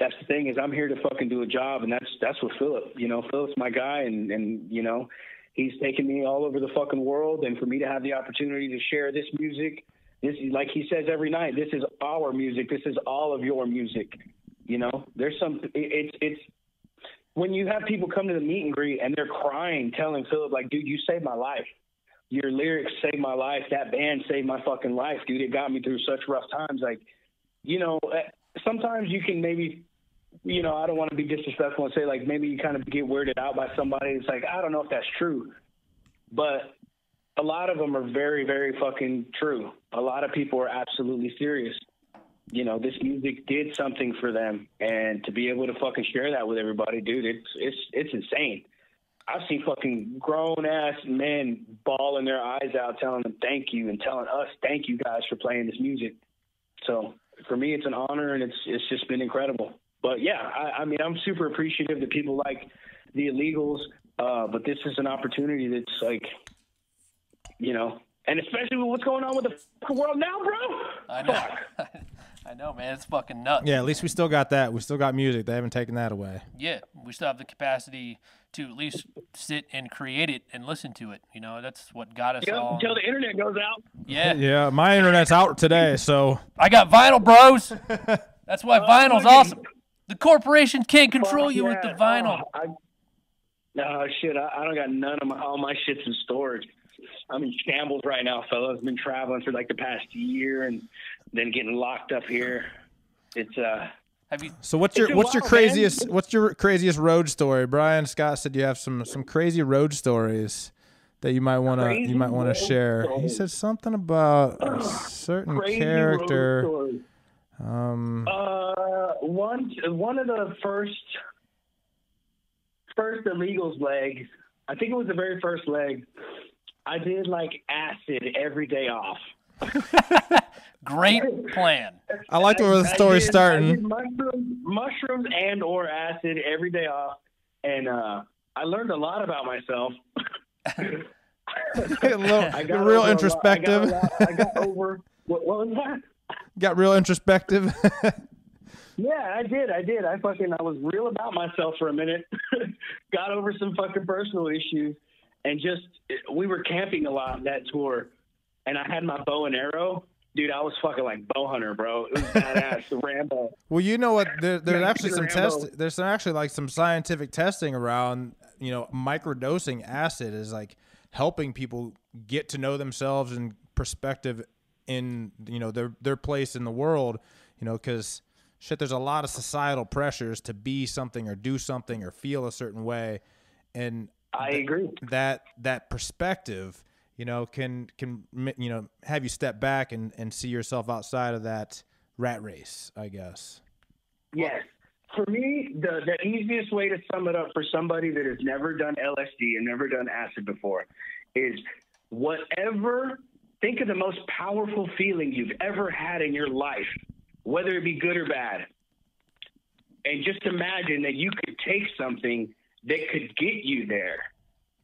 that's the thing is I'm here to fucking do a job, and that's with Phillip. You know, Phillip's my guy, and you know, he's taken me all over the fucking world, and for me to have the opportunity to share this music, this is like he says every night. This is our music. This is all of your music. You know, there's it's. When you have people come to the meet and greet and they're crying, telling Phillip, like, dude, you saved my life. Your lyrics saved my life. That band saved my fucking life, dude. It got me through such rough times. Like, you know, sometimes you can maybe, you know, I don't want to be disrespectful and say, like, maybe you kind of get weirded out by somebody. It's like, I don't know if that's true. But a lot of them are very, very fucking true. A lot of people are absolutely serious. You know, this music did something for them, and to be able to fucking share that with everybody, dude, it's insane. I've seen fucking grown ass men bawling their eyes out, telling them thank you and telling us thank you guys for playing this music. So for me, it's an honor, and it's just been incredible. But yeah, I mean, I'm super appreciative that people like the Illegals, but this is an opportunity that's like, you know, and especially with what's going on with the world now, bro. I know. I know, man. It's fucking nuts. Yeah, at least we still got that. We still got music. They haven't taken that away. Yeah, we still have the capacity to at least sit and create it and listen to it. You know, that's what got us all. Until the internet goes out. Yeah. Yeah, my internet's out today, so. I got vinyl, bros. That's why vinyl's awesome. The corporation can't control you with the vinyl. No, shit. I don't got none of all my shit's in storage. I'm in shambles right now, fellas. I've been traveling for like the past year and then getting locked up here. It's So what's your craziest road story? Brian Scott said you have some crazy road stories that you might want to share. He said something about a certain character. One of the first Illegals legs, I think it was the very first leg, I did like acid every day off. Great plan. I like where the story's starting. I did mushrooms and or acid every day off, and I learned a lot about myself. Real introspective. I got over what was that? Got real introspective. Yeah, I did. I was real about myself for a minute. Got over some fucking personal issues, and we were camping a lot that tour, and I had my bow and arrow. Dude, I was fucking like bow hunter, bro. It was badass. Rambo. Well, you know what? There's actually some There's actually like some scientific testing around. You know, microdosing acid is like helping people get to know themselves and perspective in their place in the world. You know, because shit, there's a lot of societal pressures to be something or do something or feel a certain way, and I agree that perspective, can have you step back and see yourself outside of that rat race, I guess. Yes. For me, the easiest way to sum it up for somebody that has never done LSD and never done acid before is think of the most powerful feeling you've ever had in your life, whether it be good or bad. And just imagine that you could take something that could get you there.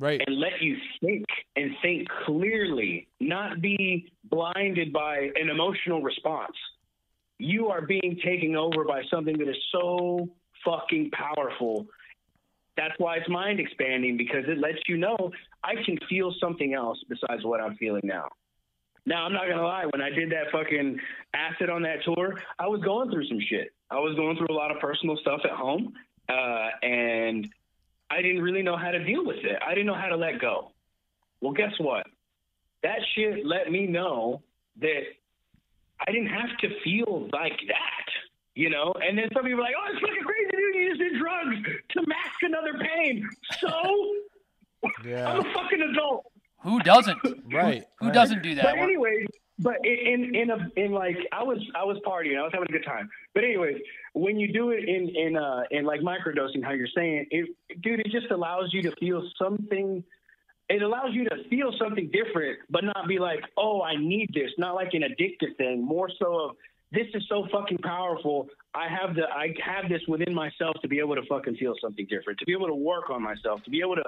Right. And let you think and think clearly, not be blinded by an emotional response. You are being taken over by something that is so fucking powerful. That's why it's mind expanding, because it lets you know I can feel something else besides what I'm feeling now. Now, I'm not going to lie. When I did that fucking acid on that tour, I was going through some shit. I was going through a lot of personal stuff at home, and I didn't really know how to deal with it. I didn't know how to let go. Well, guess what? That shit let me know that I didn't have to feel like that, And then some people are like, oh, it's fucking crazy, dude. You just did drugs to mask another pain. So, Yeah. I'm a fucking adult. Who doesn't? Right. Who doesn't do that? But anyway, but in like I was partying, I was having a good time. But anyways, when you do it in like microdosing, how you're saying, dude, it just allows you to feel something. It allows you to feel something different, but not be like, oh, I need this. Not like an addictive thing. More so of, this is so fucking powerful. I have this within myself to be able to fucking feel something different, to be able to work on myself, to be able to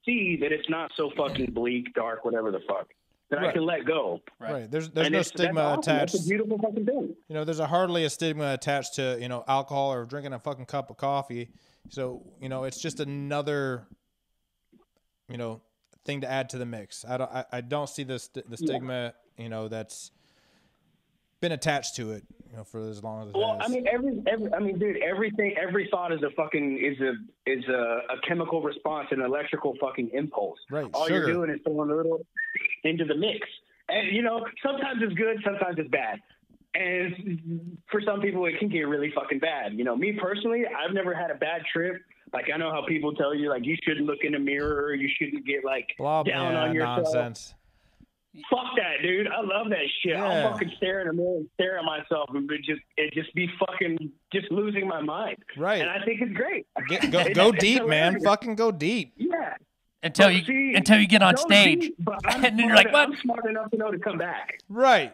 see that it's not so fucking bleak, dark, whatever the fuck, that I can let go. Right. There's no stigma attached. That's a beautiful fucking thing. You know, there's hardly a stigma attached to, you know, alcohol or drinking a fucking cup of coffee. So, you know, it's just another, you know, thing to add to the mix. I don't see the stigma, you know, that's been attached to it, you know, for as long as it has. I mean, dude, every thought is a chemical response, an electrical fucking impulse. Right. All Sugar. you're doing is throwing a little into the mix, and you know, sometimes it's good, sometimes it's bad, and for some people it can get really fucking bad. You know, me personally, I've never had a bad trip. Like, I know how people tell you, like, you shouldn't look in the mirror, you shouldn't get like down on yourself. Nonsense. Fuck that, dude. I love that shit. Yeah. I'll fucking stare in the mirror and stare at myself and just be fucking just losing my mind. Right. And I think it's great. Go deep, man. Fucking go deep. Yeah. Until you get on stage, deep, but and then you're like, "What?" I'm smart enough to know to come back. Right.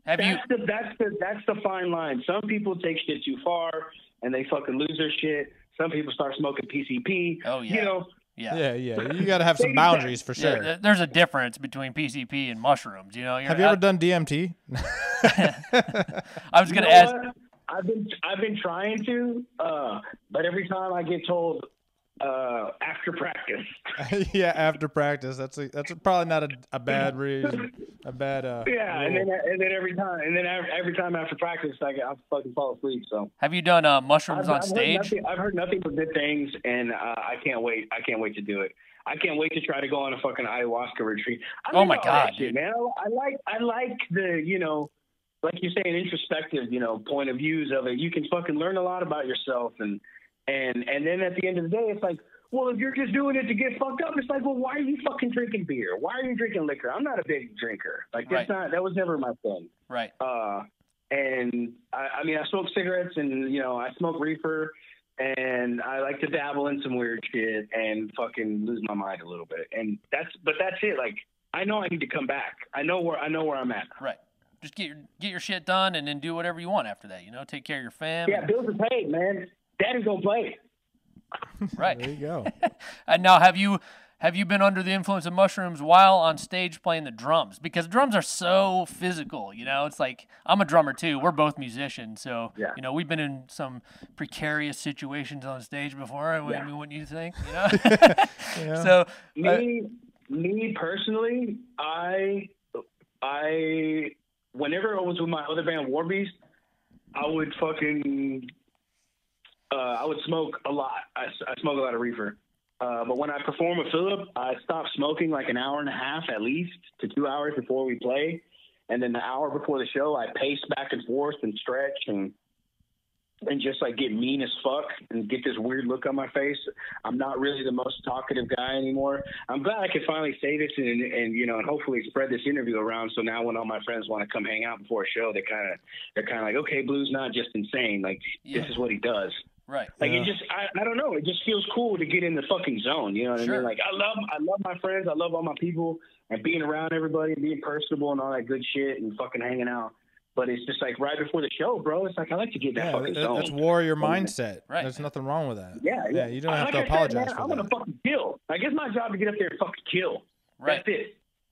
That's the fine line. Some people take shit too far and they fucking lose their shit. Some people start smoking PCP. Oh yeah. You know. Yeah. You got to have some boundaries for sure. Yeah, there's a difference betwing PCP and mushrooms. You know. Have you ever done DMT? I was going to ask. What? I've been trying to, but every time I get told after practice. Yeah, after practice. That's probably not a bad reason. A bad yeah, rule. and then every time after practice, I fucking fall asleep. So have you done mushrooms on stage? I've heard nothing but good things, and I can't wait. I can't wait to do it. I can't wait to try to go on a fucking ayahuasca retreat. Oh my God, shit, man! I like the, you know, like you say, an introspective, you know, point of views of it. You can fucking learn a lot about yourself, and then at the end of the day, it's like, well, if you're just doing it to get fucked up, it's like, well, why are you fucking drinking beer? Why are you drinking liquor? I'm not a big drinker. Like, that was never my thing. Right. And I mean, I smoke cigarettes, and, you know, I smoke reefer, and I like to dabble in some weird shit and fucking lose my mind a little bit. And that's it. Like, I know I need to come back. I know where I'm at. Right. Just get your shit done, and then do whatever you want after that. You know, take care of your fam. Yeah, bills are paid, man. Daddy's gonna play. Right. There you go. And now, have you been under the influence of mushrooms while on stage playing the drums? Because drums are so physical, you know. It's like, I'm a drummer too. We're both musicians, so yeah. You know, we've been in some precarious situations on stage before. I mean, wouldn't you think? You know. Yeah. So me personally, I whenever I was with my other band Warbeast, I would fucking I would smoke a lot. I smoke a lot of reefer. But when I perform with Phillip, I stop smoking like an hour and a half at least to 2 hours before we play. And then the hour before the show, I pace back and forth and stretch and just like get mean as fuck and get this weird look on my face. I'm not really the most talkative guy anymore. I'm glad I could finally say this and you know, and hopefully spread this interview around. So now when all my friends want to come hang out before a show, they're kind of like, okay, Blue's not just insane. Like, this is what he does. Right. Like, it just, I don't know. It just feels cool to get in the fucking zone. You know what I mean? Like, I love my friends. I love all my people and being around everybody and being personable and all that good shit and fucking hanging out. But it's just like right before the show, bro. It's like, I like to get that fucking zone. That's warrior mindset. Right. There's nothing wrong with that. Yeah. You don't have to apologize for I'm that. going to fucking kill. Like, it's my job to get up there and fucking kill. Right. That's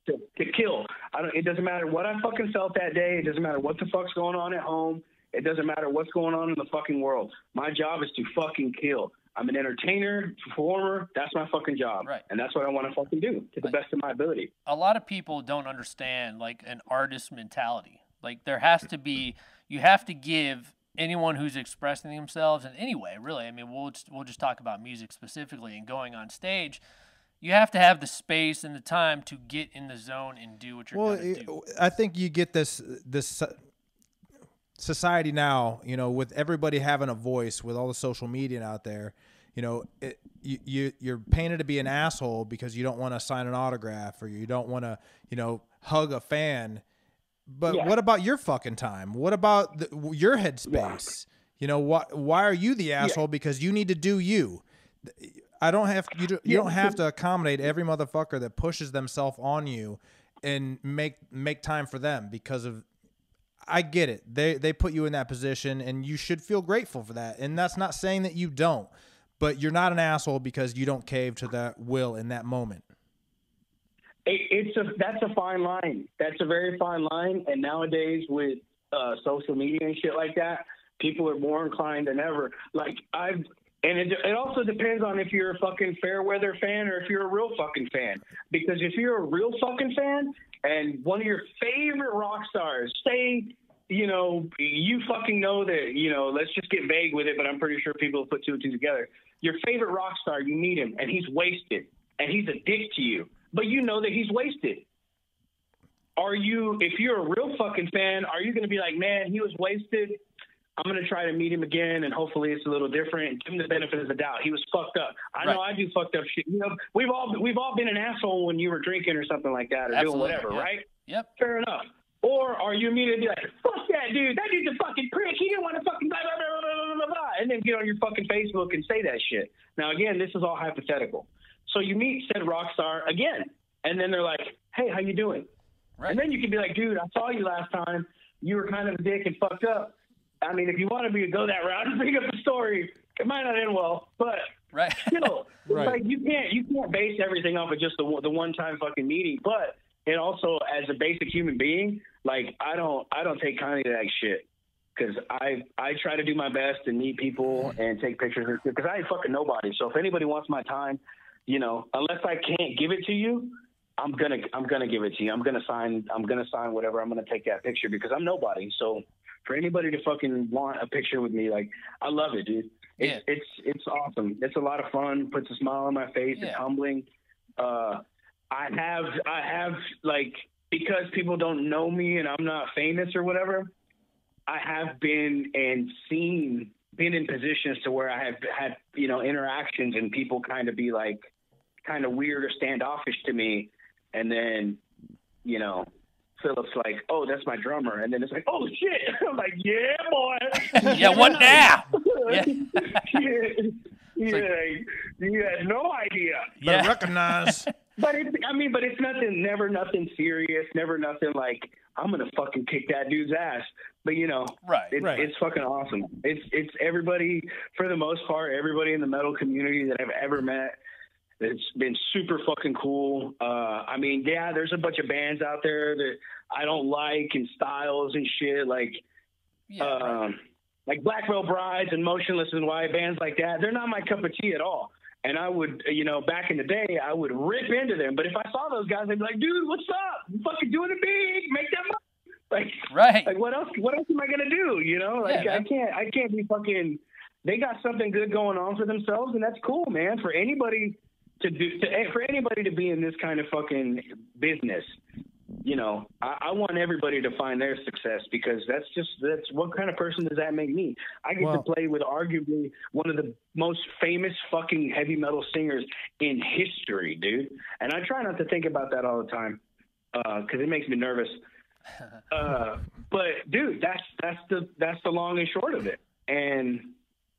it. To kill. It doesn't matter what I fucking felt that day. It doesn't matter what the fuck's going on at home. It doesn't matter what's going on in the fucking world. My job is to fucking kill. I'm an entertainer, performer. That's my fucking job. Right. And that's what I want to fucking do to the best of my ability. A lot of people don't understand, like, an artist mentality. Like, there has to be, you have to give anyone who's expressing themselves in any way, really. I mean, we'll just talk about music specifically and going on stage. You have to have the space and the time to get in the zone and do what you're going to do. I think you get this society now, you know, with everybody having a voice, with all the social media out there, you're painted to be an asshole because you don't want to sign an autograph or you don't want to, hug a fan. But what about your fucking time? What about your headspace? Why are you the asshole? Because you need to do you. I don't have you don't have to accommodate every motherfucker that pushes themselves on you and make time for them because of. I get it. They put you in that position and you should feel grateful for that. And that's not saying that you don't, but you're not an asshole because you don't cave to that will in that moment. That's a fine line. That's a very fine line. And nowadays with social media and shit like that, people are more inclined than ever. It also depends on if you're a fucking fair weather fan or if you're a real fucking fan. Because if you're a real fucking fan and one of your favorite rock stars, say, you fucking know that, let's just get vague with it, but I'm pretty sure people will put two and two together. Your favorite rock star, you meet him and he's wasted and he's a dick to you, but you know that he's wasted. If you're a real fucking fan, are you going to be like, man, he was wasted? I'm going to try to meet him again, and hopefully it's a little different. And give him the benefit of the doubt. He was fucked up. I know I do fucked up shit. We've all been an asshole when you were drinking or something like that, or doing whatever, right? Yep. Fair enough. Or are you immediately like, fuck that dude. That dude's a fucking prick. He didn't want to fucking blah, blah, blah, blah, blah, blah, and then get on your fucking Facebook and say that shit. Now, again, this is all hypothetical. So you meet said rock star again, and then they're like, hey, how you doing? Right. And then you can be like, dude, I saw you last time. You were kind of a dick and fucked up. I mean, if you want to go that route and bring up a story, it might not end well, but still, like you can't base everything off of just the one time fucking meeting. But it also, as a basic human being, like I don't take kindly to that shit because I try to do my best and meet people and take pictures because I ain't fucking nobody. So if anybody wants my time, unless I can't give it to you, I'm gonna give it to you. I'm gonna sign whatever. I'm gonna take that picture because I'm nobody. So. For anybody to fucking want a picture with me, like I love it, dude. It's awesome. It's a lot of fun. Puts a smile on my face. Yeah. It's humbling. I have like because people don't know me and I'm not famous or whatever. I have been in positions to where I have had interactions and people kind of be like kind of weird or standoffish to me, and then Phillip's like, oh, that's my drummer. And then it's like, oh, shit. I'm like, yeah, boy. Yeah, what now? Yeah. You had no idea. But recognize. But it's never nothing serious, never nothing like, I'm going to fucking kick that dude's ass. But, it's fucking awesome. It's everybody, for the most part, everybody in the metal community that I've ever met. It's been super fucking cool. There's a bunch of bands out there that I don't like and styles and shit like Black Veil Brides and Motionless and White, bands like that. They're not my cup of tea at all. And I would, back in the day, I would rip into them. But if I saw those guys, I'd be like, dude, what's up? I'm fucking doing it big. Make that money. Like what else am I gonna do? I can't be fucking. They got something good going on for themselves, and that's cool, man. For anybody for anybody to be in this kind of fucking business, I want everybody to find their success because that's what kind of person does that make me? I get to play with arguably one of the most famous fucking heavy metal singers in history, dude. And I try not to think about that all the time because it makes me nervous. But dude, that's the long and short of it. And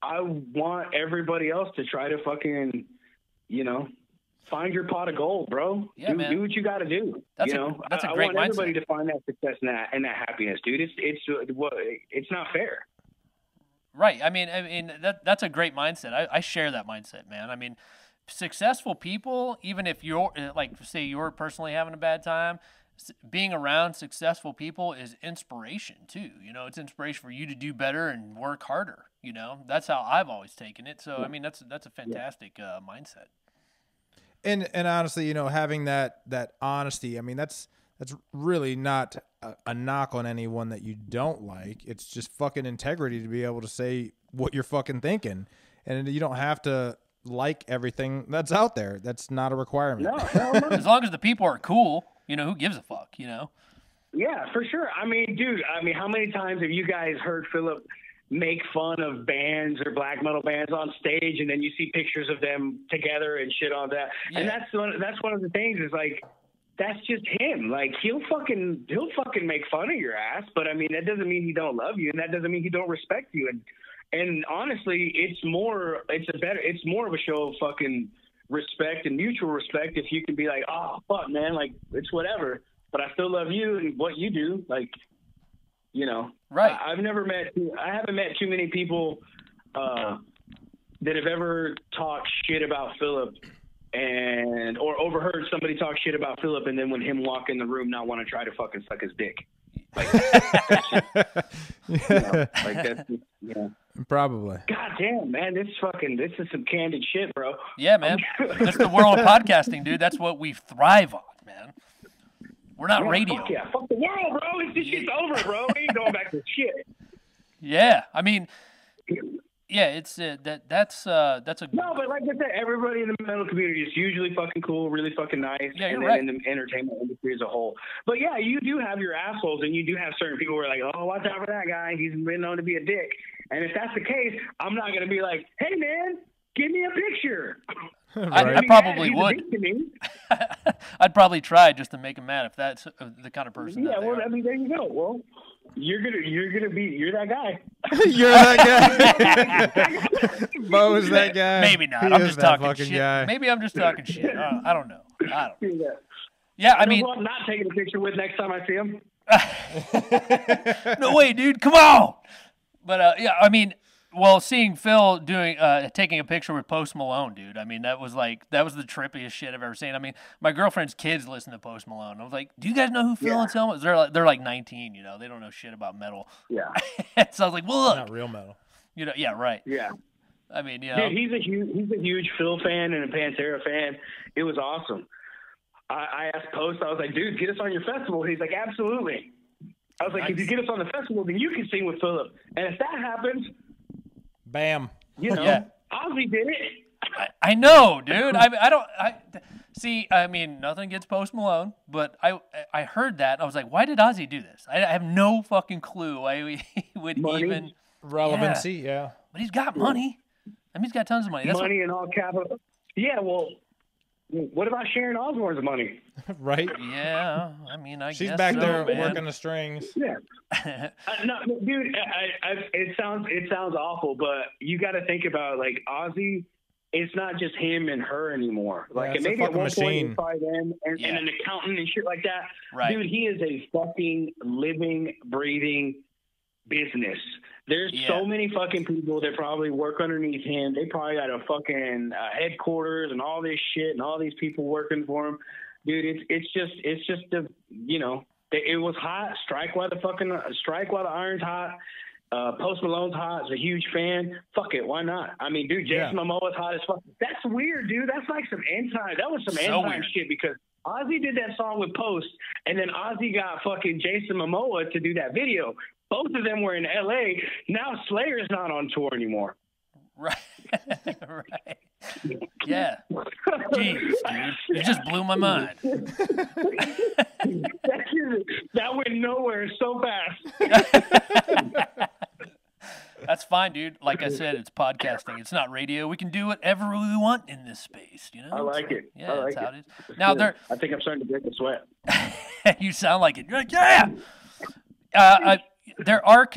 I want everybody else to try to fucking find your pot of gold, bro. Yeah, man. Do what you got to do. That's a great mindset. I want everybody to find that success and that happiness, dude. It's not fair. Right. I mean, that's a great mindset. I share that mindset, man. I mean, successful people, even if you're say you're personally having a bad time, being around successful people is inspiration too. It's inspiration for you to do better and work harder. That's how I've always taken it. So, I mean, that's a fantastic mindset. And honestly, having that honesty, I mean, that's really not a knock on anyone that you don't like. It's just fucking integrity to be able to say what you're fucking thinking. And you don't have to like everything that's out there. That's not a requirement. No. As long as the people are cool, who gives a fuck, Yeah, for sure. I mean, dude, how many times have you guys heard Phillip make fun of bands or black metal bands on stage, and then you see pictures of them together and shit on that. Yeah. And that's one of the things is like, that's just him. Like he'll fucking make fun of your ass, but I mean that doesn't mean he don't love you, and that doesn't mean he don't respect you. And honestly, it's more of a show of fucking respect and mutual respect if you can be like, oh fuck man, like it's whatever, but I still love you and what you do, like, you know. Right. I haven't met too many people that have ever talked shit about Phillip or overheard somebody talk shit about Phillip, and then when him walk in the room not want to try to fucking suck his dick. Like, Probably. God damn, man, this is some candid shit, bro. Yeah, man. That's the world of podcasting, dude. That's what we thrive on, man. We're not radio. Fuck yeah, fuck the world, bro. This shit's over, bro. We ain't going back to shit. Yeah, I mean, yeah, it's that's a no, but like I said, everybody in the metal community is usually fucking cool, really fucking nice. Yeah, you're and then right. in the entertainment industry as a whole. But yeah, you do have your assholes, and you do have certain people who are like, oh, watch out for that guy. He's been known to be a dick. And if that's the case, I'm not gonna be like, hey man, give me a picture. I probably would. I'd probably try just to make him mad if that's the kind of person. Yeah, that they well, are. I mean, there you go. Well, you're that guy. You're that guy. Bo's that guy. Maybe not. He I'm is just that talking fucking shit. guy. Maybe I'm just talking shit. I don't know. Yeah. Yeah, I mean, who I'm not taking a picture with next time I see him. no way, dude. Come on. But yeah, I mean, well, seeing Phil taking a picture with Post Malone, dude. I mean, that was the trippiest shit I've ever seen. I mean, my girlfriend's kids listen to Post Malone. I was like, do you guys know who Phil Anselmo is? They're like 19, you know. They don't know shit about metal. Yeah. So I was like, well, look. Not real metal. You know, yeah, right. Yeah. I mean, you know. Dude, he's a huge Phil fan and a Pantera fan. It was awesome. I asked Post, I was like, dude, get us on your festival. He's like, absolutely. I was like, Nice. if you get us on the festival, then you can sing with Phillip. And if that happens, Bam. you know, Yeah. Ozzy did it. I know, dude. I mean, nothing against Post Malone, but I heard that. I was like, why did Ozzy do this? I have no fucking clue why he would Money. even. Relevancy, yeah. But he's got money. I mean, he's got tons of money. That's Money in all capital. Yeah, well, what about Sharon Osbourne's money? Right? Yeah, I mean, I She's guess back so, there man. working the strings. Yeah. No, dude, it sounds awful, but you got to think about, like, Ozzy, it's not just him and her anymore. Like, it's a maybe at fucking one point machine. it was probably them and Yeah. an accountant and shit like that. Right. Dude, he is a fucking living, breathing business. There's Yeah. so many fucking people that probably work underneath him. They probably got a fucking headquarters and all this shit and all these people working for him. Dude, it's just the, you know, it was hot. Strike while the iron's hot. Post Malone's hot. Is a huge fan. Fuck it, why not? I mean, dude, Jason Momoa's hot as fuck. That's weird, dude. That's like some end time. That was some So end time weird. shit because Ozzy did that song with Post, and then Ozzy got fucking Jason Momoa to do that video. Both of them were in L.A. Now Slayer's not on tour anymore. Right. Right. Yeah. Jeez, dude. You just blew my mind. That went nowhere so fast. That's fine, dude. Like I said, it's podcasting. It's not radio. We can do whatever we want in this space, you know? I like it. Yeah, I like that's how it. it is. Now, I think I'm starting to break a sweat. you sound like it. You're like, yeah! There are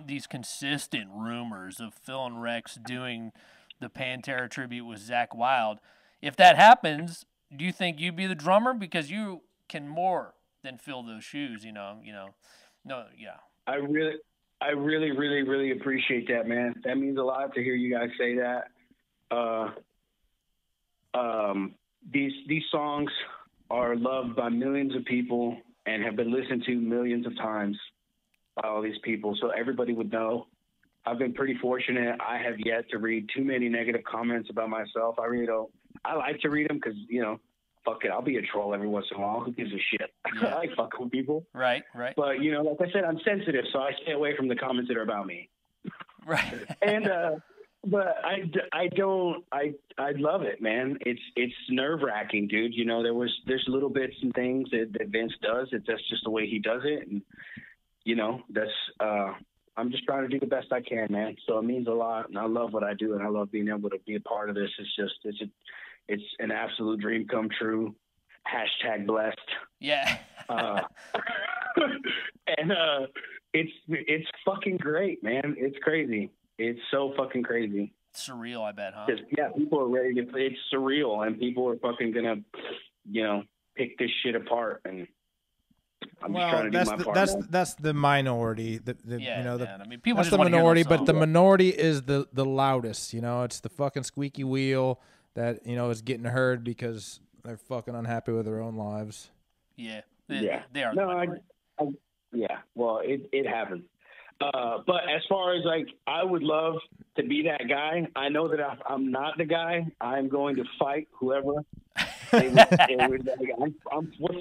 these consistent rumors of Phil and Rex doing the Pantera tribute with Zakk Wylde. If that happens, do you think you'd be the drummer? Because you can more than fill those shoes, you know. No, yeah. I really, really, really appreciate that, man. That means a lot to hear you guys say that. These songs are loved by millions of people and have been listened to millions of times by all these people, so everybody would know. I've been pretty fortunate. I have yet to read too many negative comments about myself. I really don't. I like to read them because, you know, fuck it, I'll be a troll every once in a while. Who gives a shit? Yeah. I like fucking with people. Right. But, you know, like I said, I'm sensitive, so I stay away from the comments that are about me. Right. And but I love it, man. It's nerve wracking, dude. You know, there's little bits and things that Vince does. That's just the way he does it, and you know, that's I'm just trying to do the best I can, man. So it means a lot, and I love what I do, and I love being able to be a part of this. It's an absolute dream come true. # blessed. Yeah. And it's fucking great, man. It's crazy. It's so fucking crazy. Surreal, I bet, huh? Yeah, people are ready to. It's surreal, and people are fucking gonna, pick this shit apart. And I'm just trying to do my part. That's the minority. I mean, people that's just the want to hear minority, those but the songs. minority is the loudest. It's the fucking squeaky wheel that is getting heard because they're fucking unhappy with their own lives. Yeah, Yeah, they are. No, yeah. Well, it happens. But as far as I would love to be that guy. I know that I'm not the guy. I'm going to fight whoever. We're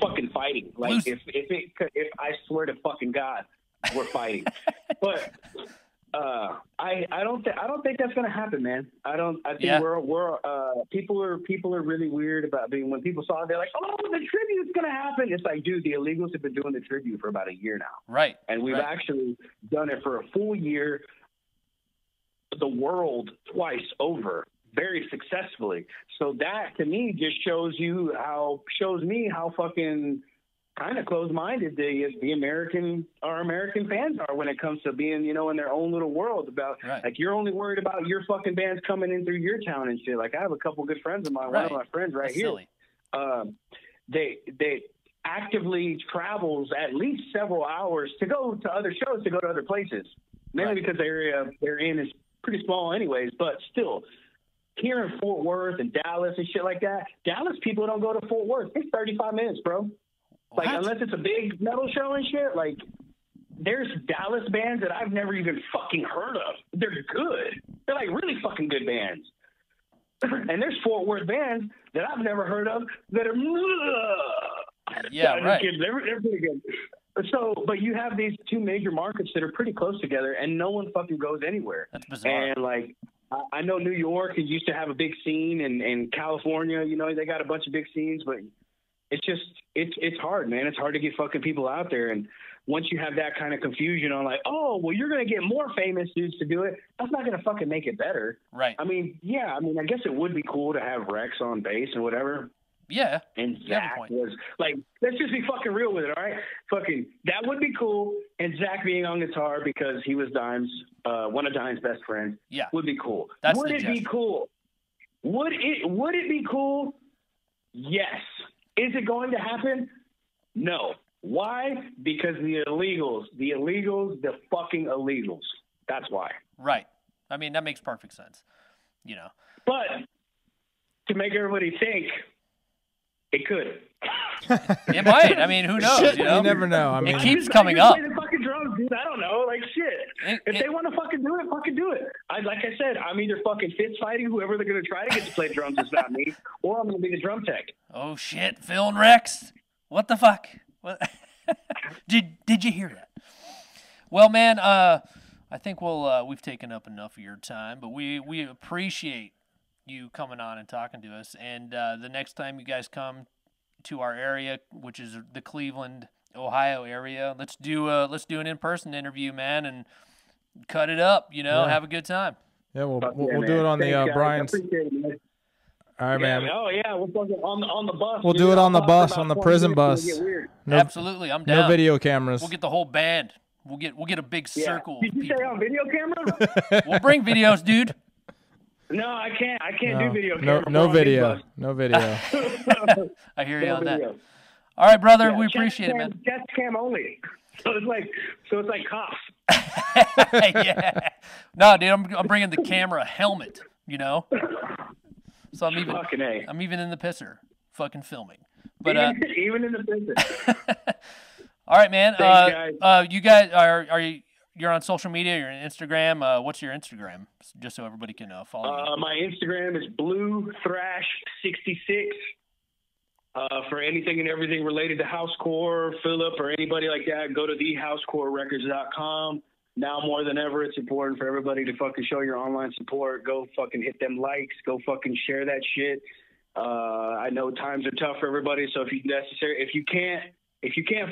fucking fighting. Like if I swear to fucking God, we're fighting. But I don't think that's gonna happen, man. I think we're people are really weird about being when people saw it, they're like, oh, the tribute's gonna happen. It's like, dude, the illegals have been doing the tribute for about a year now, right? And we've actually done it for a full year, the world twice over, very successfully. So that to me just shows me how fucking kind of closed-minded our American fans are when it comes to being, in their own little world about like you're only worried about your fucking bands coming in through your town and shit. Like I have a couple good friends of mine. One of my friends That's here, silly. they actively travels at least several hours to go to other shows, to go to other places, mainly because the area they're in is pretty small anyways, but still. Here in Fort Worth and Dallas and shit like that, Dallas people don't go to Fort Worth. It's 35 minutes, bro. Like, unless it's a big metal show and shit, like, there's Dallas bands that I've never even fucking heard of. They're good. They're, like, really fucking good bands. And there's Fort Worth bands that I've never heard of that are... Yeah, right. They're pretty good. So, but you have these two major markets that are pretty close together, and no one fucking goes anywhere. That's bizarre. And, like... I know New York used to have a big scene, and California, they got a bunch of big scenes, but it's just, it's hard, man. It's hard to get fucking people out there. And once you have that kind of confusion on like, oh, well, you're going to get more famous dudes to do it, that's not going to fucking make it better. Right. I guess it would be cool to have Rex on bass and whatever. Yeah. And Zach was like, let's just be fucking real with it, all right? Fucking, that would be cool. And Zach being on guitar because he was one of Dime's best friends, would be cool. Would it be cool? Would it be cool? Yes. Is it going to happen? No. Why? Because the fucking illegals. That's why. Right. I mean, that makes perfect sense. But to make everybody think, it could. It might. I mean, who knows? Shit, you never know. I mean, it keeps coming up. Play the fucking drums, dude. I don't know. Like, shit. If they want to fucking do it, fucking do it. Like I said, I'm either fucking fist fighting whoever they're going to try to get to play drums is not me, or I'm going to be the drum tech. Oh, shit. Phil and Rex. What the fuck? What? Did you hear that? Well, man, I think we've taken up enough of your time, but we appreciate you coming on and talking to us. And the next time you guys come to our area, which is the Cleveland, Ohio area, let's do an in-person interview, man, and cut it up. Have a good time. Yeah, we'll do it on the Brian's. All right, man. Oh yeah, we'll fucking on the bus. We'll do it on the bus, on the prison bus. Absolutely, I'm down. No video cameras. We'll get the whole band. We'll get a big circle. Did you say on video camera? We'll bring videos, dude. No, I can't. I can't do video camera. No video. No video. I hear you on that. All right, brother. We appreciate it, man. Chest cam only. So it's like cops. Yeah. No, dude. I'm bringing the camera helmet. So I'm even in the pisser, fucking filming. But even in the pisser. All right, man. Thanks, guys. You guys you're on social media. You're on Instagram. What's your Instagram? Just so everybody can follow you. My Instagram is BlueThrash66. For anything and everything related to housecore, Phillip, or anybody like that, go to thehousecorerecords.com. Now more than ever, it's important for everybody to fucking show your online support. Go fucking hit them likes. Go fucking share that shit. I know times are tough for everybody, so if you can't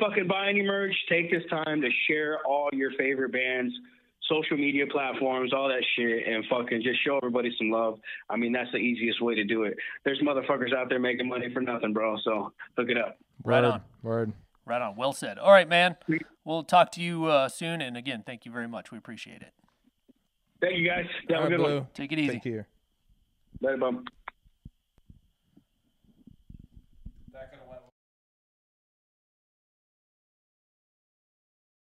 fucking buy any merch, take this time to share all your favorite bands social media platforms, all that shit, and fucking just show everybody some love. I mean, that's the easiest way to do it. There's motherfuckers out there making money for nothing, bro. So hook it up. Right on. Word. Right on. Well said. All right, man. We'll talk to you soon. And again, thank you very much. We appreciate it. Thank you, guys. Have a good one. Take it easy. Take care. Later, bum.